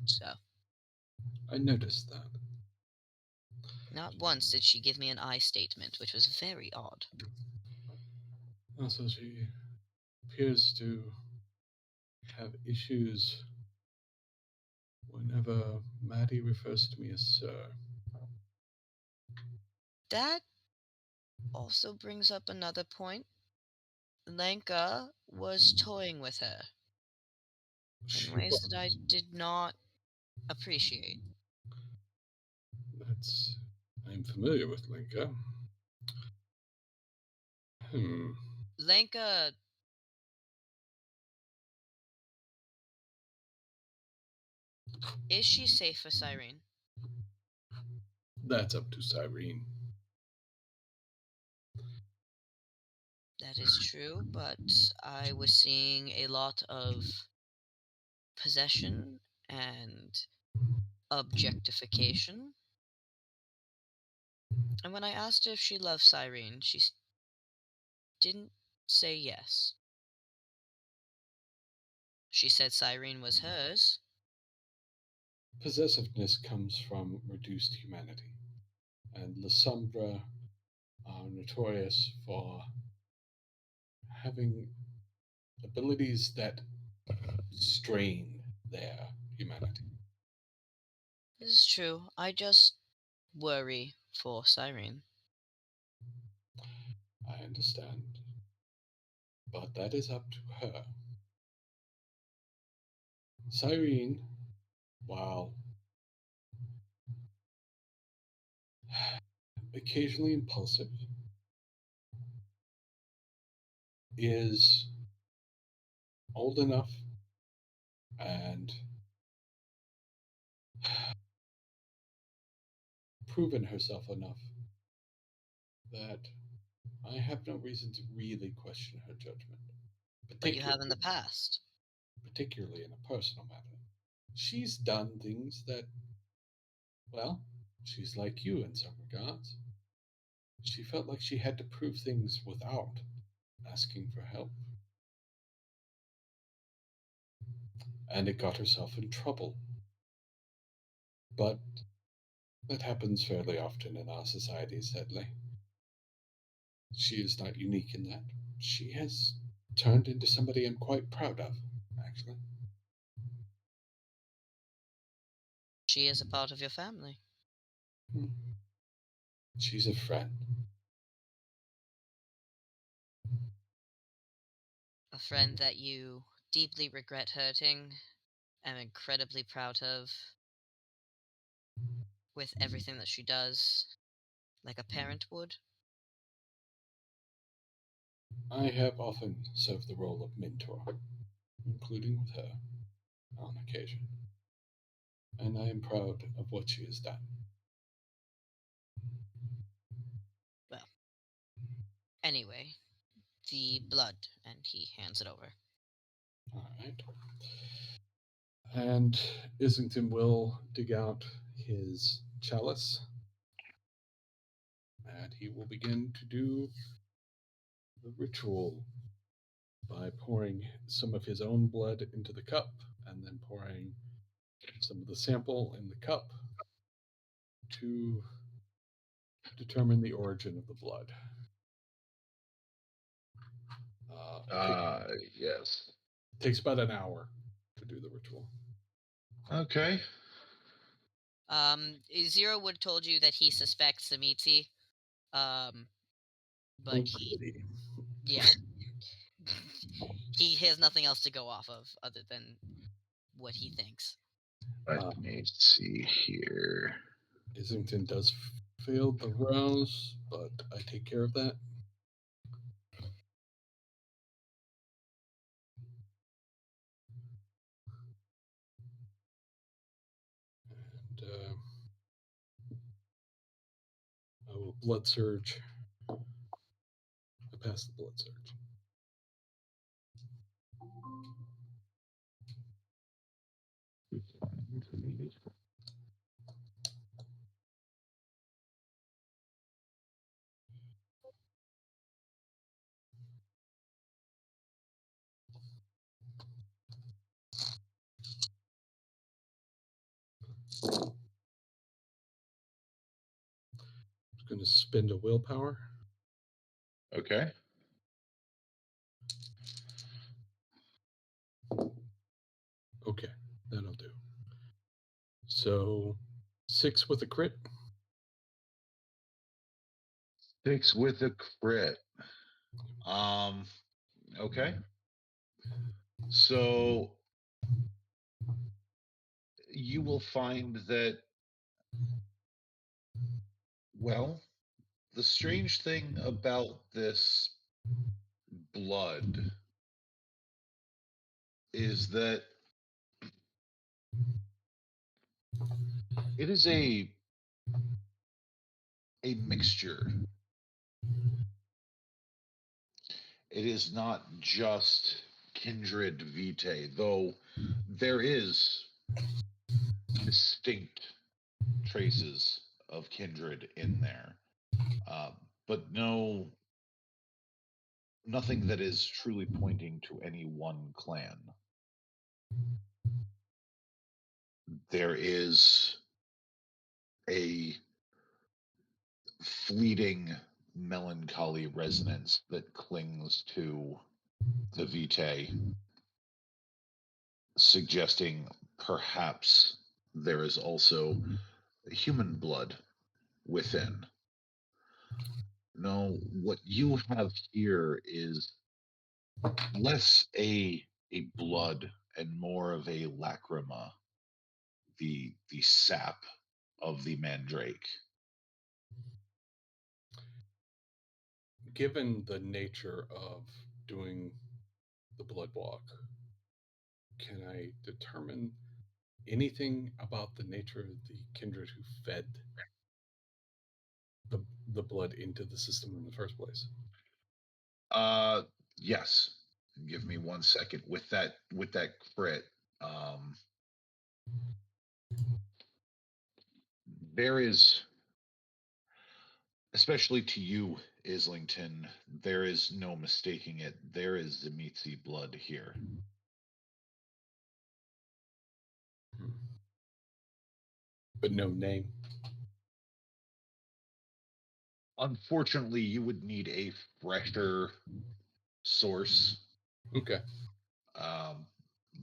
So, I noticed that. not once did she give me an I statement, which was very odd. Also, she appears to have issues whenever Maddie refers to me as Sir. That also brings up another point. Lenka was toying with her in She ways that I was. did not appreciate. That's. I'm familiar with Linka. Hmm. Lenka, is she safe for Cyrene? That's up to Cyrene. That is true, but I was seeing a lot of possession and objectification. And when I asked her if she loved Cyrene, she didn't say yes. She said Cyrene was hers, Possessiveness comes from reduced humanity, and La Sombra are notorious for having abilities that strain their humanity. This is true. I just worry for Cyrene. I understand, but that is up to her. Cyrene, while occasionally impulsive, is old enough and proven herself enough that I have no reason to really question her judgment, But you have particularly in the past. particularly in a personal matter. She's done things that, well, she's like you in some regards. She felt like she had to prove things without asking for help, and it got herself in trouble. But that happens fairly often in our society, sadly. She is not unique in that. She has turned into somebody I'm quite proud of, actually. She is a part of your family. Hmm. She's a friend. A friend that you deeply regret hurting, am incredibly proud of with everything that she does, like a parent would. I have often served the role of mentor, including with her on occasion, and I am proud of what she has done. Well, anyway, the blood, and he hands it over. All right. And Islington will dig out his chalice and he will begin to do the ritual by pouring some of his own blood into the cup and then pouring some of the sample in the cup to determine the origin of the blood. Take, Uh, yes. takes about an hour to do the ritual. Okay. Zero would told you that he suspects Samitsi, um, but Oh, he, goody. yeah, he has nothing else to go off of other than what he thinks. Let Uh, me see here. Islington does fail the rouse, but I take care of that. And I will blood surge. I pass the blood surge. I'm going to spend a willpower. Okay. Okay, that'll do. So 6 with a crit. 6 with a crit. Um, okay. So you will find that, well, the strange thing about this blood is that it is a mixture. It is not just kindred vitae, though there is distinct traces of kindred in there, uh, but nothing that is truly pointing to any one clan. there is a fleeting melancholy resonance that clings to the vitae, suggesting perhaps there is also human blood within. No, what you have here is less a blood and more of a lacrima, the sap of the mandrake. Given the nature of doing the blood walk, can I determine anything about the nature of the kindred who fed the the blood into the system in the first place? Uh, yes. Give me 1 second with that crit. Um, there is, especially to you, Islington, there is no mistaking it. There is Zemitzi blood here. Hmm. But no name. Unfortunately, you would need a fresher source, Okay. um,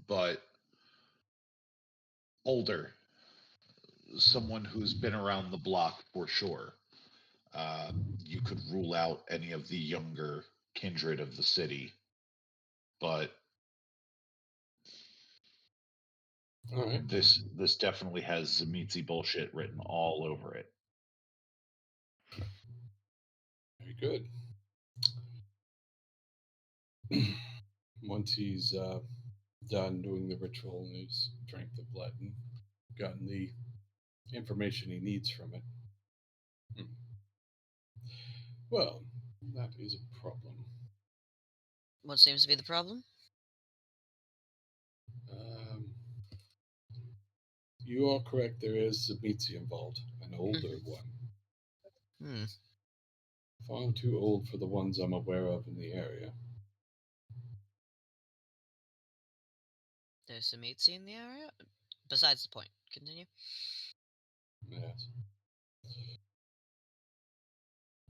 but older, someone who's been around the block for sure. Uh, you could rule out any of the younger kindred of the city, but All right. this definitely has Zemitzi bullshit written all over it. Very good. Once he's done doing the ritual and he's drank the blood and gotten the information he needs from it. Hmm. Well, that is a problem. What seems to be the problem? Um, you are correct. There is Zabitsi involved, an older one. Hmm. Far too old for the ones I'm aware of in the area. There's some Mitzi in the area? Besides the point. Continue. Yes.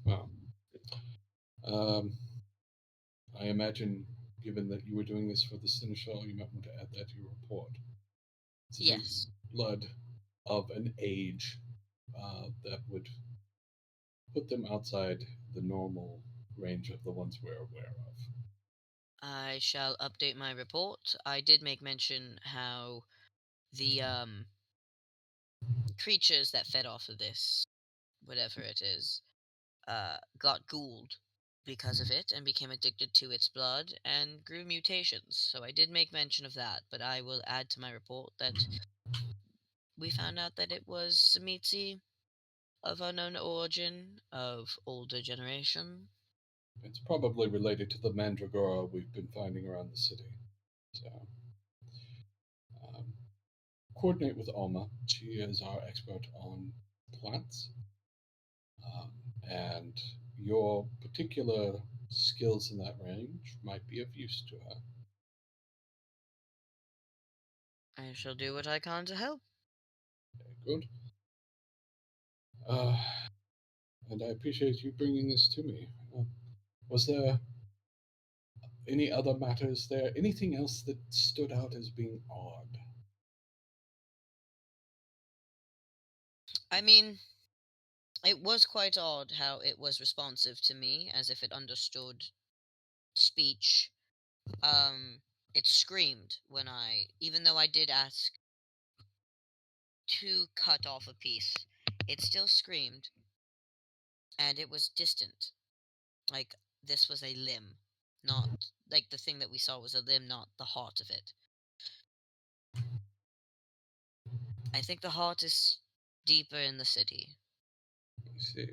Well, um, I imagine, given that you were doing this for the Seneschal, you might want to add that to your report. Zabitsi Yes. blood of an age that would put them outside the normal range of the ones we're aware of. I shall update my report. I did make mention how the creatures that fed off of this, whatever it is, got ghouled because of it and became addicted to its blood and grew mutations. So I did make mention of that, but I will add to my report that we found out that it was Samitsi of unknown origin, of older generation. It's probably related to the mandragora we've been finding around the city. So, um, coordinate with Alma. She is our expert on plants, um, and your particular skills in that range might be of use to her. I shall do what I can to help. Very good. Uh, and I appreciate you bringing this to me. Was there any other matters there? Anything else that stood out as being odd? I mean, it was quite odd how it was responsive to me, as if it understood speech. Um, it screamed when even though I did ask to cut off a piece, it still screamed, and it was distant. Like this was a limb, not like the thing that we saw was a limb, not the heart of it. I think the heart is deeper in the city. I see.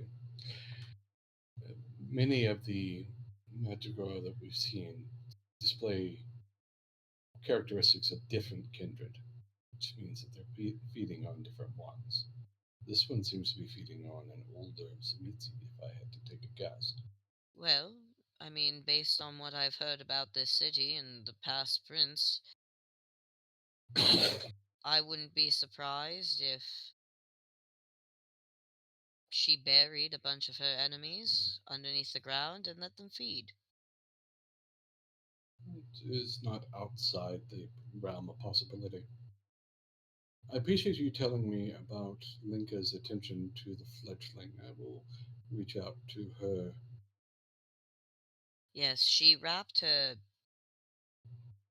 Many of the Madrigal that we've seen display characteristics of different kindred, which means that they're feeding on different ones. This one seems to be feeding on an older Zamitzi, if I had to take a guess. Well, I mean, based on what I've heard about this city and the past prince, I wouldn't be surprised if she buried a bunch of her enemies underneath the ground and let them feed. It is not outside the realm of possibility. I appreciate you telling me about Linka's attention to the fledgling. I will reach out to her. Yes, she wrapped her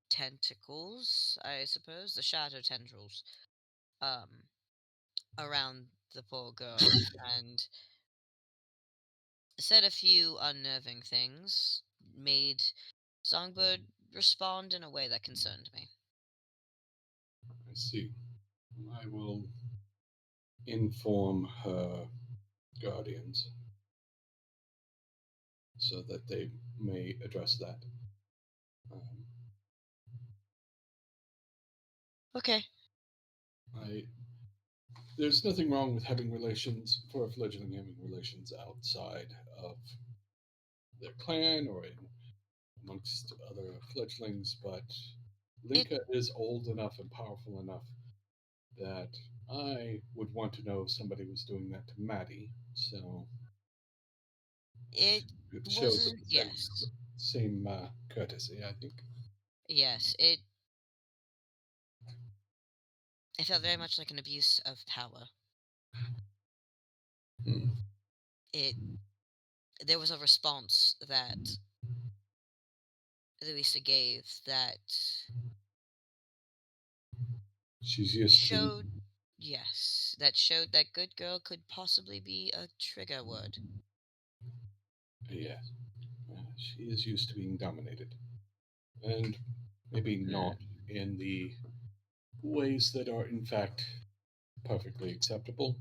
tentacles, I suppose, the shadow tendrils, um, around the poor girl and said a few unnerving things, made Songbird respond in a way that concerned me. I see. I will inform her guardians so that they may address that. Um, Okay. I there's nothing wrong with having relations for a fledgling having relations outside of their clan or amongst other fledglings, but It Linka is old enough and powerful enough that I would want to know if somebody was doing that to Maddie. So it it shows wasn't the yes. same courtesy, I think. Yes, it felt very much like an abuse of power. Hmm. It there was a response that Louisa gave that She's used to, showed yes, that showed that good girl could possibly be a trigger word. yes, she is used to being dominated, and maybe Hmm. not in the ways that are in fact perfectly acceptable.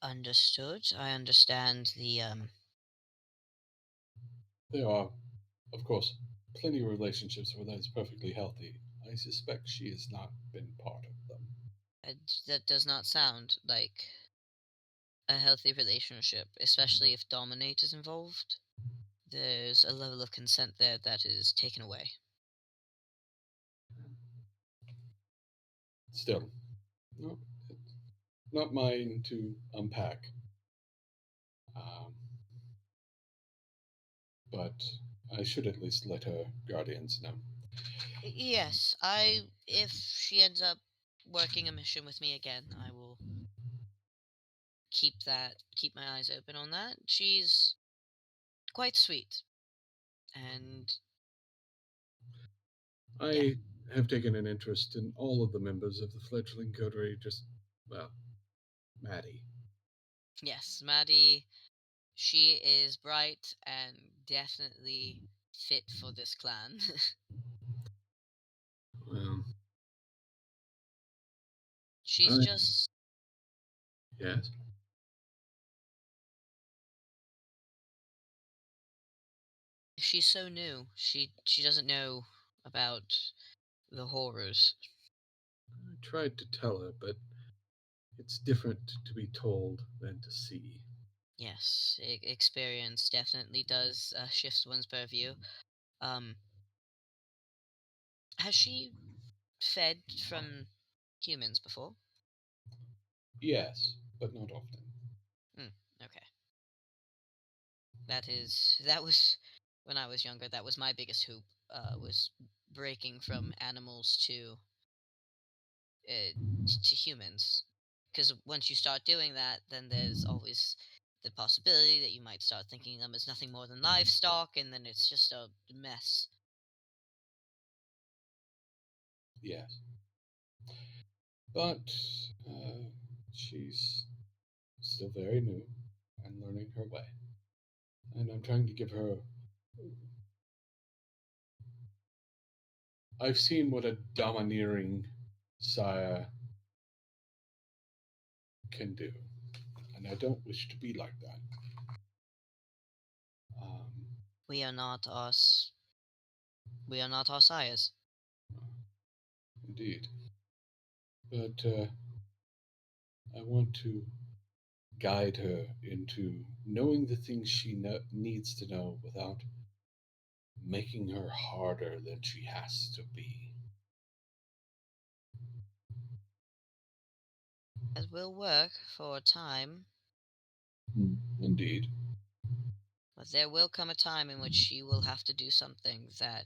Understood. I understand the There are, of course, plenty of relationships where that is perfectly healthy. I suspect she has not been part of them. that does not sound like a healthy relationship, especially if dominate is involved. There's a level of consent there that is taken away. Still, no, not mine to unpack. Um, but I should at least let her guardians know. Yes, I if she ends up working a mission with me again, I will keep my eyes open on that. She's quite sweet and yeah. I have taken an interest in all of the members of the fledgling coterie, just, well, Maddie. Yes, Maddie, she is bright and definitely fit for this clan. Well, She's I, just yes, she's so new. She doesn't know about the horrors. I tried to tell her, but it's different to be told than to see. Yes, experience definitely does shift one's purview. Um, has she fed from humans before? Yes, but not often. Hmm, okay. That was when I was younger. That was my biggest hoop. Was breaking from animals uh, to humans. Because once you start doing that, then there's always the possibility that you might start thinking them as nothing more than livestock, and then it's just a mess. Yes, but uh, she's still very new and learning her way. And I'm trying to give her. I've seen what a domineering sire can do, and I don't wish to be like that. Um, We are not us. We are not our sires. indeed. But I want to guide her into knowing the things she needs to know without making her harder than she has to be. It will work for a time, Indeed. but there will come a time in which she will have to do something that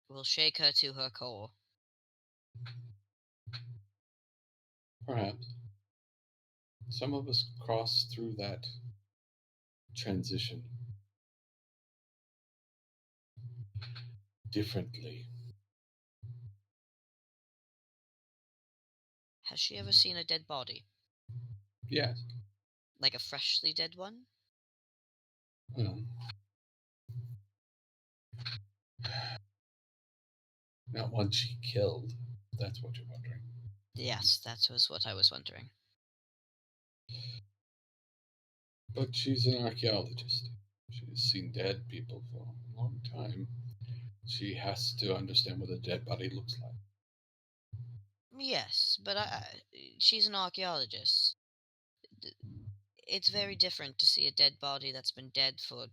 will shake her to her core. Perhaps. Some of us cross through that transition differently. Has she ever seen a dead body? Yes. Like a freshly dead one? Well, not one she killed. If that's what you're wondering. Yes, that was what I was wondering. But she's an archaeologist. She's seen dead people for a long time. She has to understand what a dead body looks like. Yes, but she's an archaeologist. It's very different to see a dead body that's been dead for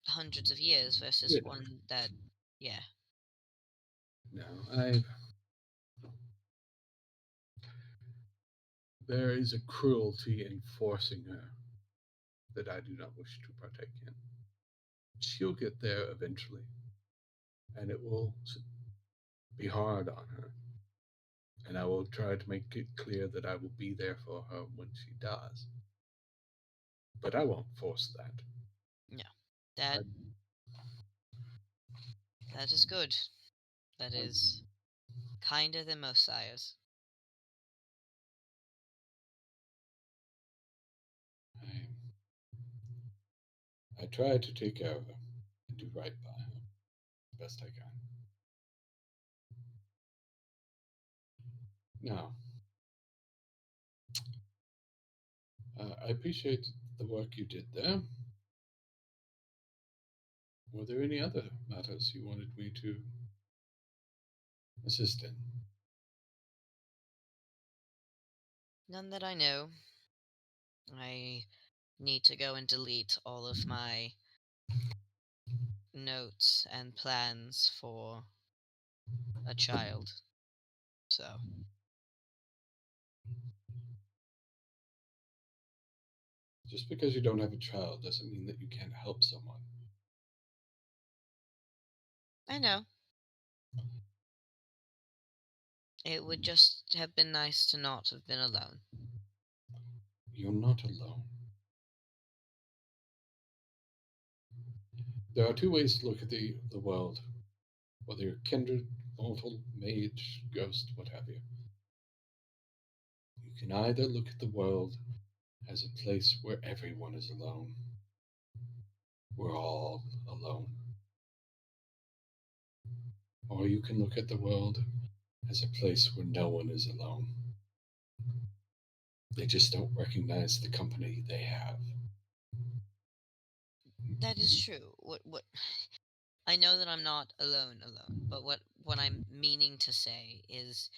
hundreds of years versus Good. one that, yeah. No, I. There is a cruelty in forcing her that I do not wish to partake in. She'll get there eventually, and it will be hard on her. And I will try to make it clear that I will be there for her when she does. But I won't force that. No. That I, that is good. That I, is kinder than most sires. I try to take care of her and do right by her the best I can. Now, I appreciate the work you did there. Were there any other matters you wanted me to assist in? None that I know. I need to go and delete all of my notes and plans for a child. So, Just because you don't have a child doesn't mean that you can't help someone. I know. It would just have been nice to not have been alone. You're not alone. There are two ways to look at the world, whether you're kindred, mortal, mage, ghost, what have you. You can either look at the world as a place where everyone is alone. We're all alone. Or you can look at the world as a place where no one is alone. They just don't recognize the company they have. That is true. What I know that I'm not alone, but what I'm meaning to say is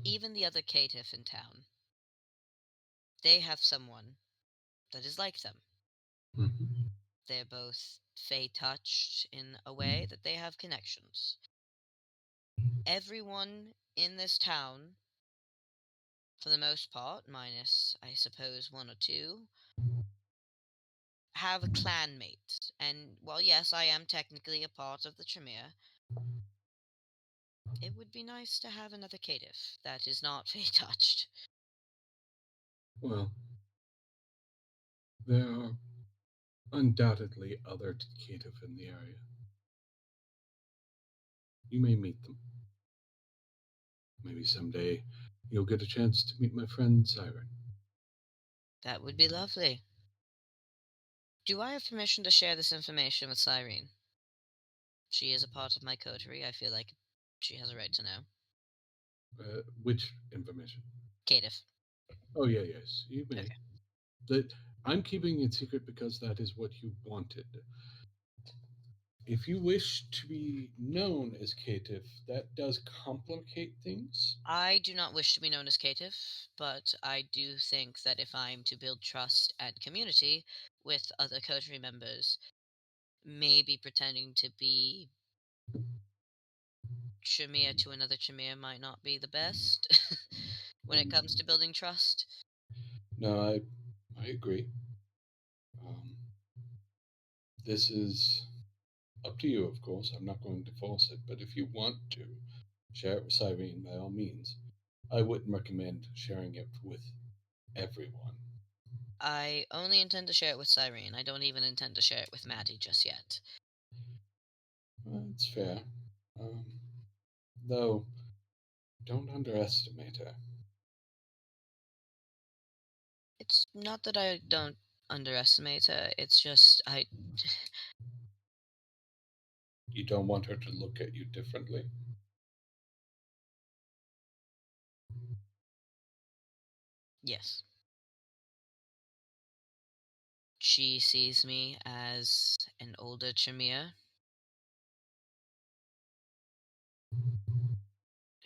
even the other caitiff in town, they have someone that is like them. Mhm. They're both fey touched in a way that they have connections. Everyone in this town, for the most part, minus I suppose one or two, have a clanmate. And while yes, I am technically a part of the Tremere, it would be nice to have another caitiff that is not fey touched. Well, there are undoubtedly other Caitiff in the area. You may meet them. Maybe someday you'll get a chance to meet my friend Siren. That would be lovely. Do I have permission to share this information with Cyrene? She is a part of my coterie. I feel like she has a right to know. Which information? Caitiff. Oh, yeah, yes, you may. Okay. That I'm keeping it secret because that is what you wanted. If you wish to be known as Caitiff, that does complicate things. I do not wish to be known as caitiff, but I do think that if I'm to build trust and community with other coterie members, maybe pretending to be Tremere to another Tremere might not be the best when it comes Um, to building trust. no, I agree. Um, this is up to you, of course. I'm not going to force it, but if you want to share it with Cyrene, by all means. I wouldn't recommend sharing it with everyone. I only intend to share it with Cyrene. I don't even intend to share it with Maddie just yet. It's fair. Um, though, don't underestimate her. It's not that I don't underestimate her, it's just I You don't want her to look at you differently. yes. She sees me as an older Tremere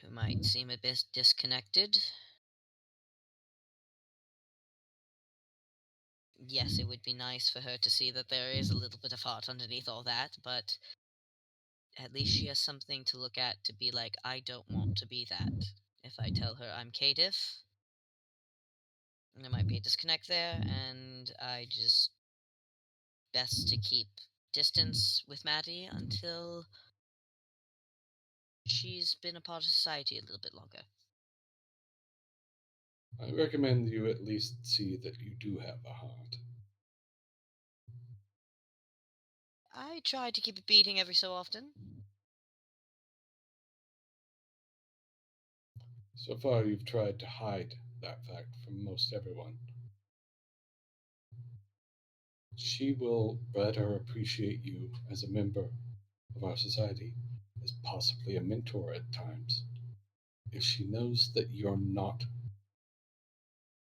who might seem a bit disconnected. Yes, it would be nice for her to see that there is a little bit of heart underneath all that, but at least she has something to look at to be like, I don't want to be that. If I tell her I'm caitiff, there might be a disconnect there, and I just best to keep distance with Maddie until she's been a part of society a little bit longer. I recommend you at least see that you do have a heart. I try to keep it beating every so often. So far, you've tried to hide that fact from most everyone. She will better appreciate you as a member of our society, as possibly a mentor at times, if she knows that you're not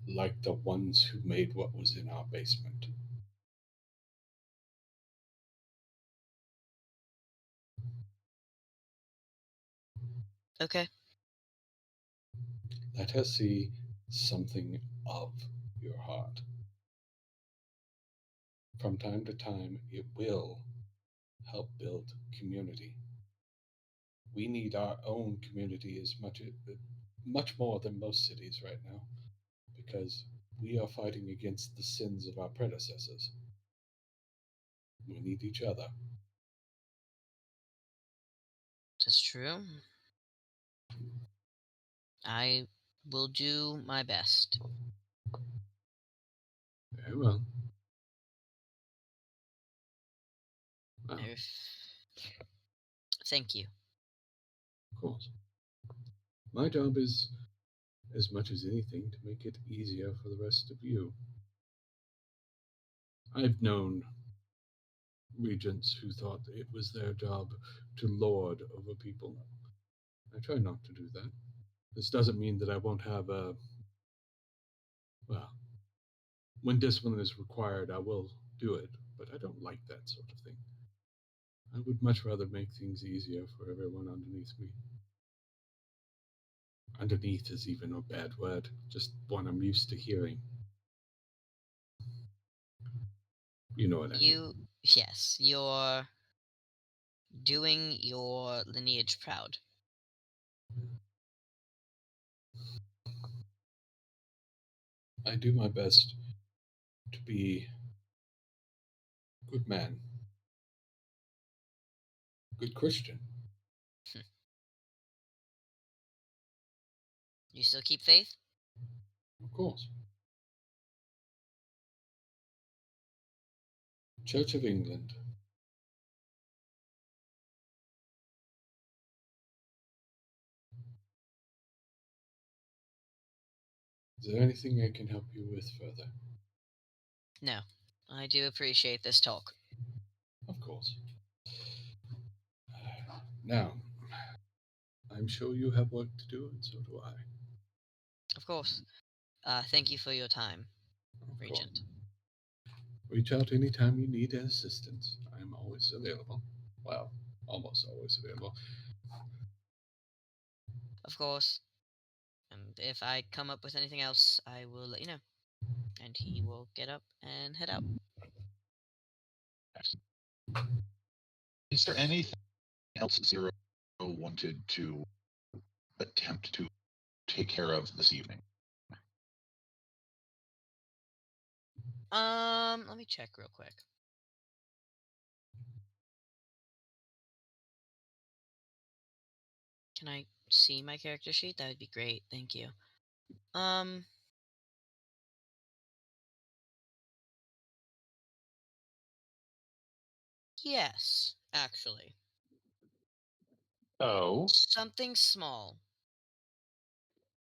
like the ones who made what was in our basement. Okay. Let her see something of your heart. From time to time, it will help build community. We need our own community much more than most cities right now, because we are fighting against the sins of our predecessors. We need each other. That's true. I will do my best. Very well. Well, If... Thank you. of course. My job is, as much as anything, to make it easier for the rest of you. I've known regents who thought it was their job to lord over people. I try not to do that. This doesn't mean that I won't have well, when discipline is required, I will do it, but I don't like that sort of thing. I would much rather make things easier for everyone underneath me. Underneath is even a bad word, just one I'm used to hearing. You know what I mean. You, yes, you're doing your lineage proud. I do my best to be a good man, good Christian, You still keep faith? of course. Church of England. Is there anything I can help you with further? No. I do appreciate this talk. Of course. Now, I'm sure you have work to do, and so do I. Of course. Thank you for your time, Of course. Regent. Reach out anytime you need assistance. I'm always available. Well, almost always available. Of course. And if I come up with anything else, I will let you know. And he will get up and head out. Is there anything else Zero wanted to attempt to take care of this evening? Let me check real quick. Can I see my character sheet? That would be great. Thank you. Um, yes, actually. Oh, Something small.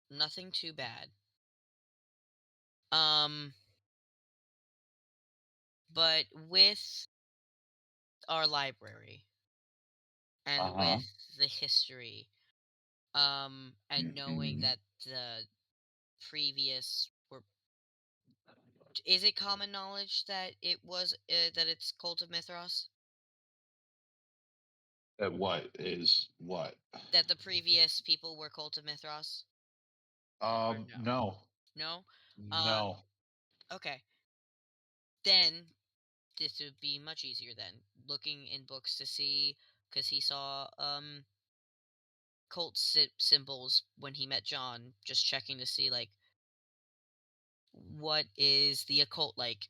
Nothing too bad. Um, but with our library uh and huh. with the history, and knowing Hmm. that the previous were, is it common knowledge that it was that it's Cult of Mithras? What is what? That the previous people were Cult of Mithras? Or no? No, No? Uh, no. okay. Then this would be much easier then. Looking in books to see, because he saw cult symbols when he met John, just checking to see like what is the occult like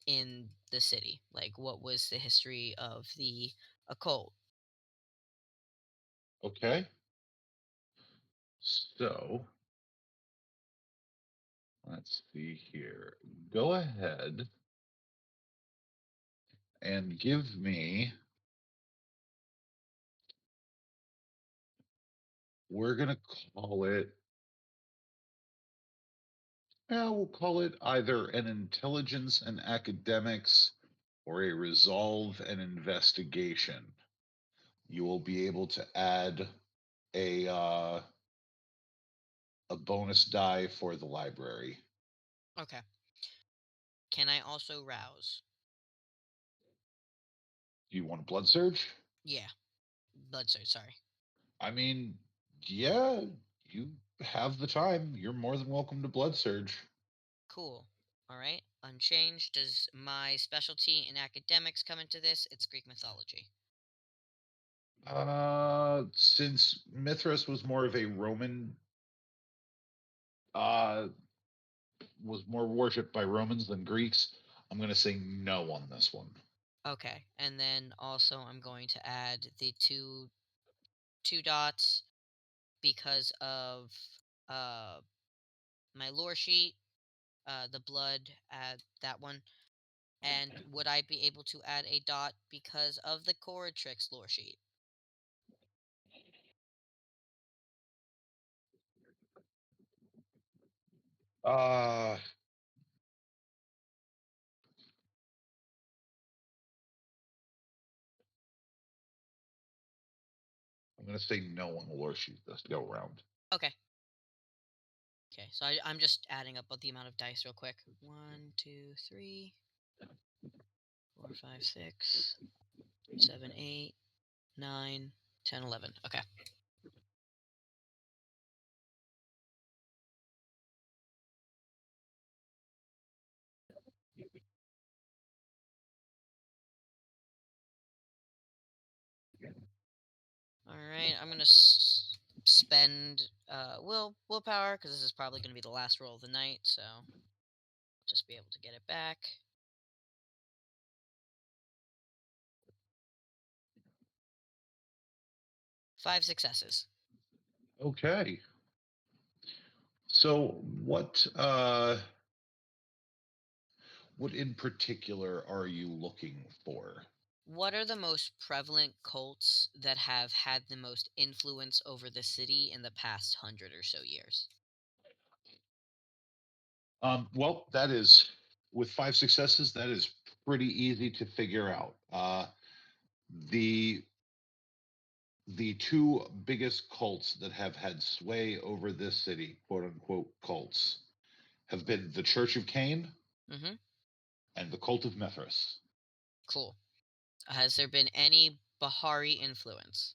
in the city? Like what was the history of the occult? Okay, so let's see here. Go ahead and give me. We're gonna call it. Yeah, we'll call it either an intelligence and academics or a resolve and investigation. You will be able to add a uh, a bonus die for the library. Okay. Can I also rouse? Do you want a blood surge? Yeah. Blood surge, sorry. I mean, yeah, you have the time. You're more than welcome to blood surge. Cool. All right. Unchanged. Does my specialty in academics come into this? It's Greek mythology. Since Mithras was more of a Roman, uh, was more worshipped by Romans than Greeks, I'm going to say no on this one. Okay. And then also I'm going to add the two dots because of uh my lore sheet, the blood, add that one. And would I be able to add a dot because of the Coratrix lore sheet? Uh, I'm going to say no on the lore sheet this go round. Okay. Okay, so I'm just adding up the amount of dice real quick. 1, 2, 3, 4, 5, 6, 7, 8, 9, 10, 11. Okay. All right, I'm gonna spend willpower because this is probably gonna be the last roll of the night, so I'll just be able to get it back. 5 successes. Okay. So what in particular are you looking for? What are the most prevalent cults that have had the most influence over the city in the past 100 or so years? Well, that is with 5 successes, that is pretty easy to figure out. The the two biggest cults that have had sway over this city, quote unquote cults, have been the Church of Cain Mm-hmm. and the cult of Mithras. Cool. Has there been any Bahari influence?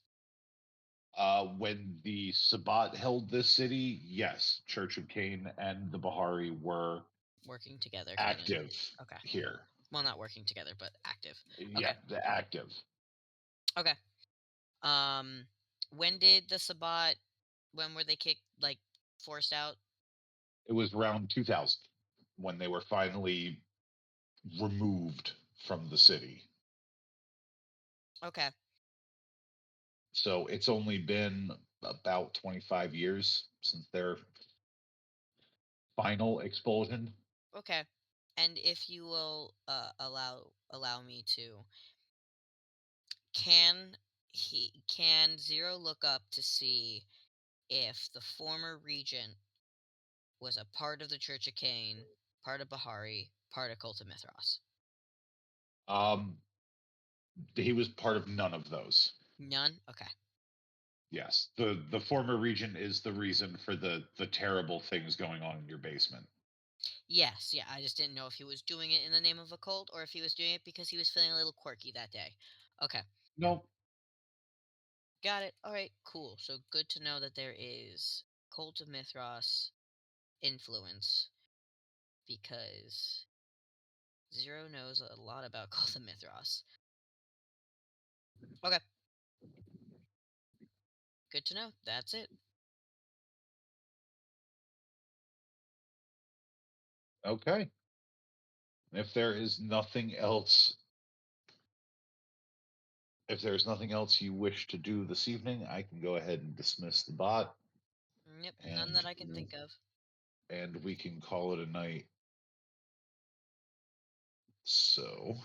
When the Sabbat held this city, yes, Church of Cain and the Bahari were Working together, kind of. active Okay. here. Well, not working together, but active. Yeah, Okay. the active. Okay. Um, when did the Sabbat? When were they kicked? Like forced out? It was around 2000 when they were finally removed from the city. Okay. So it's only been about 25 years since their final expulsion. Okay. And if you will allow me to, can can Zero look up to see if the former regent was a part of the Church of Cain, part of Bahari, part of Cult of Mithras? Um, he was part of none of those. None? Okay. Yes, the former regent is the reason for the terrible things going on in your basement. Yes, yeah, I just didn't know if he was doing it in the name of a cult or if he was doing it because he was feeling a little quirky that day. Okay. No, Got it. All right, cool. So good to know that there is Cult of Mithras influence because Zero knows a lot about Cult of Mithras. Okay, good to know. That's it. okay. If there is nothing else, if there's nothing else you wish to do this evening, I can go ahead and dismiss the bot, Yep, none and that I can think of. we can call it a night. So.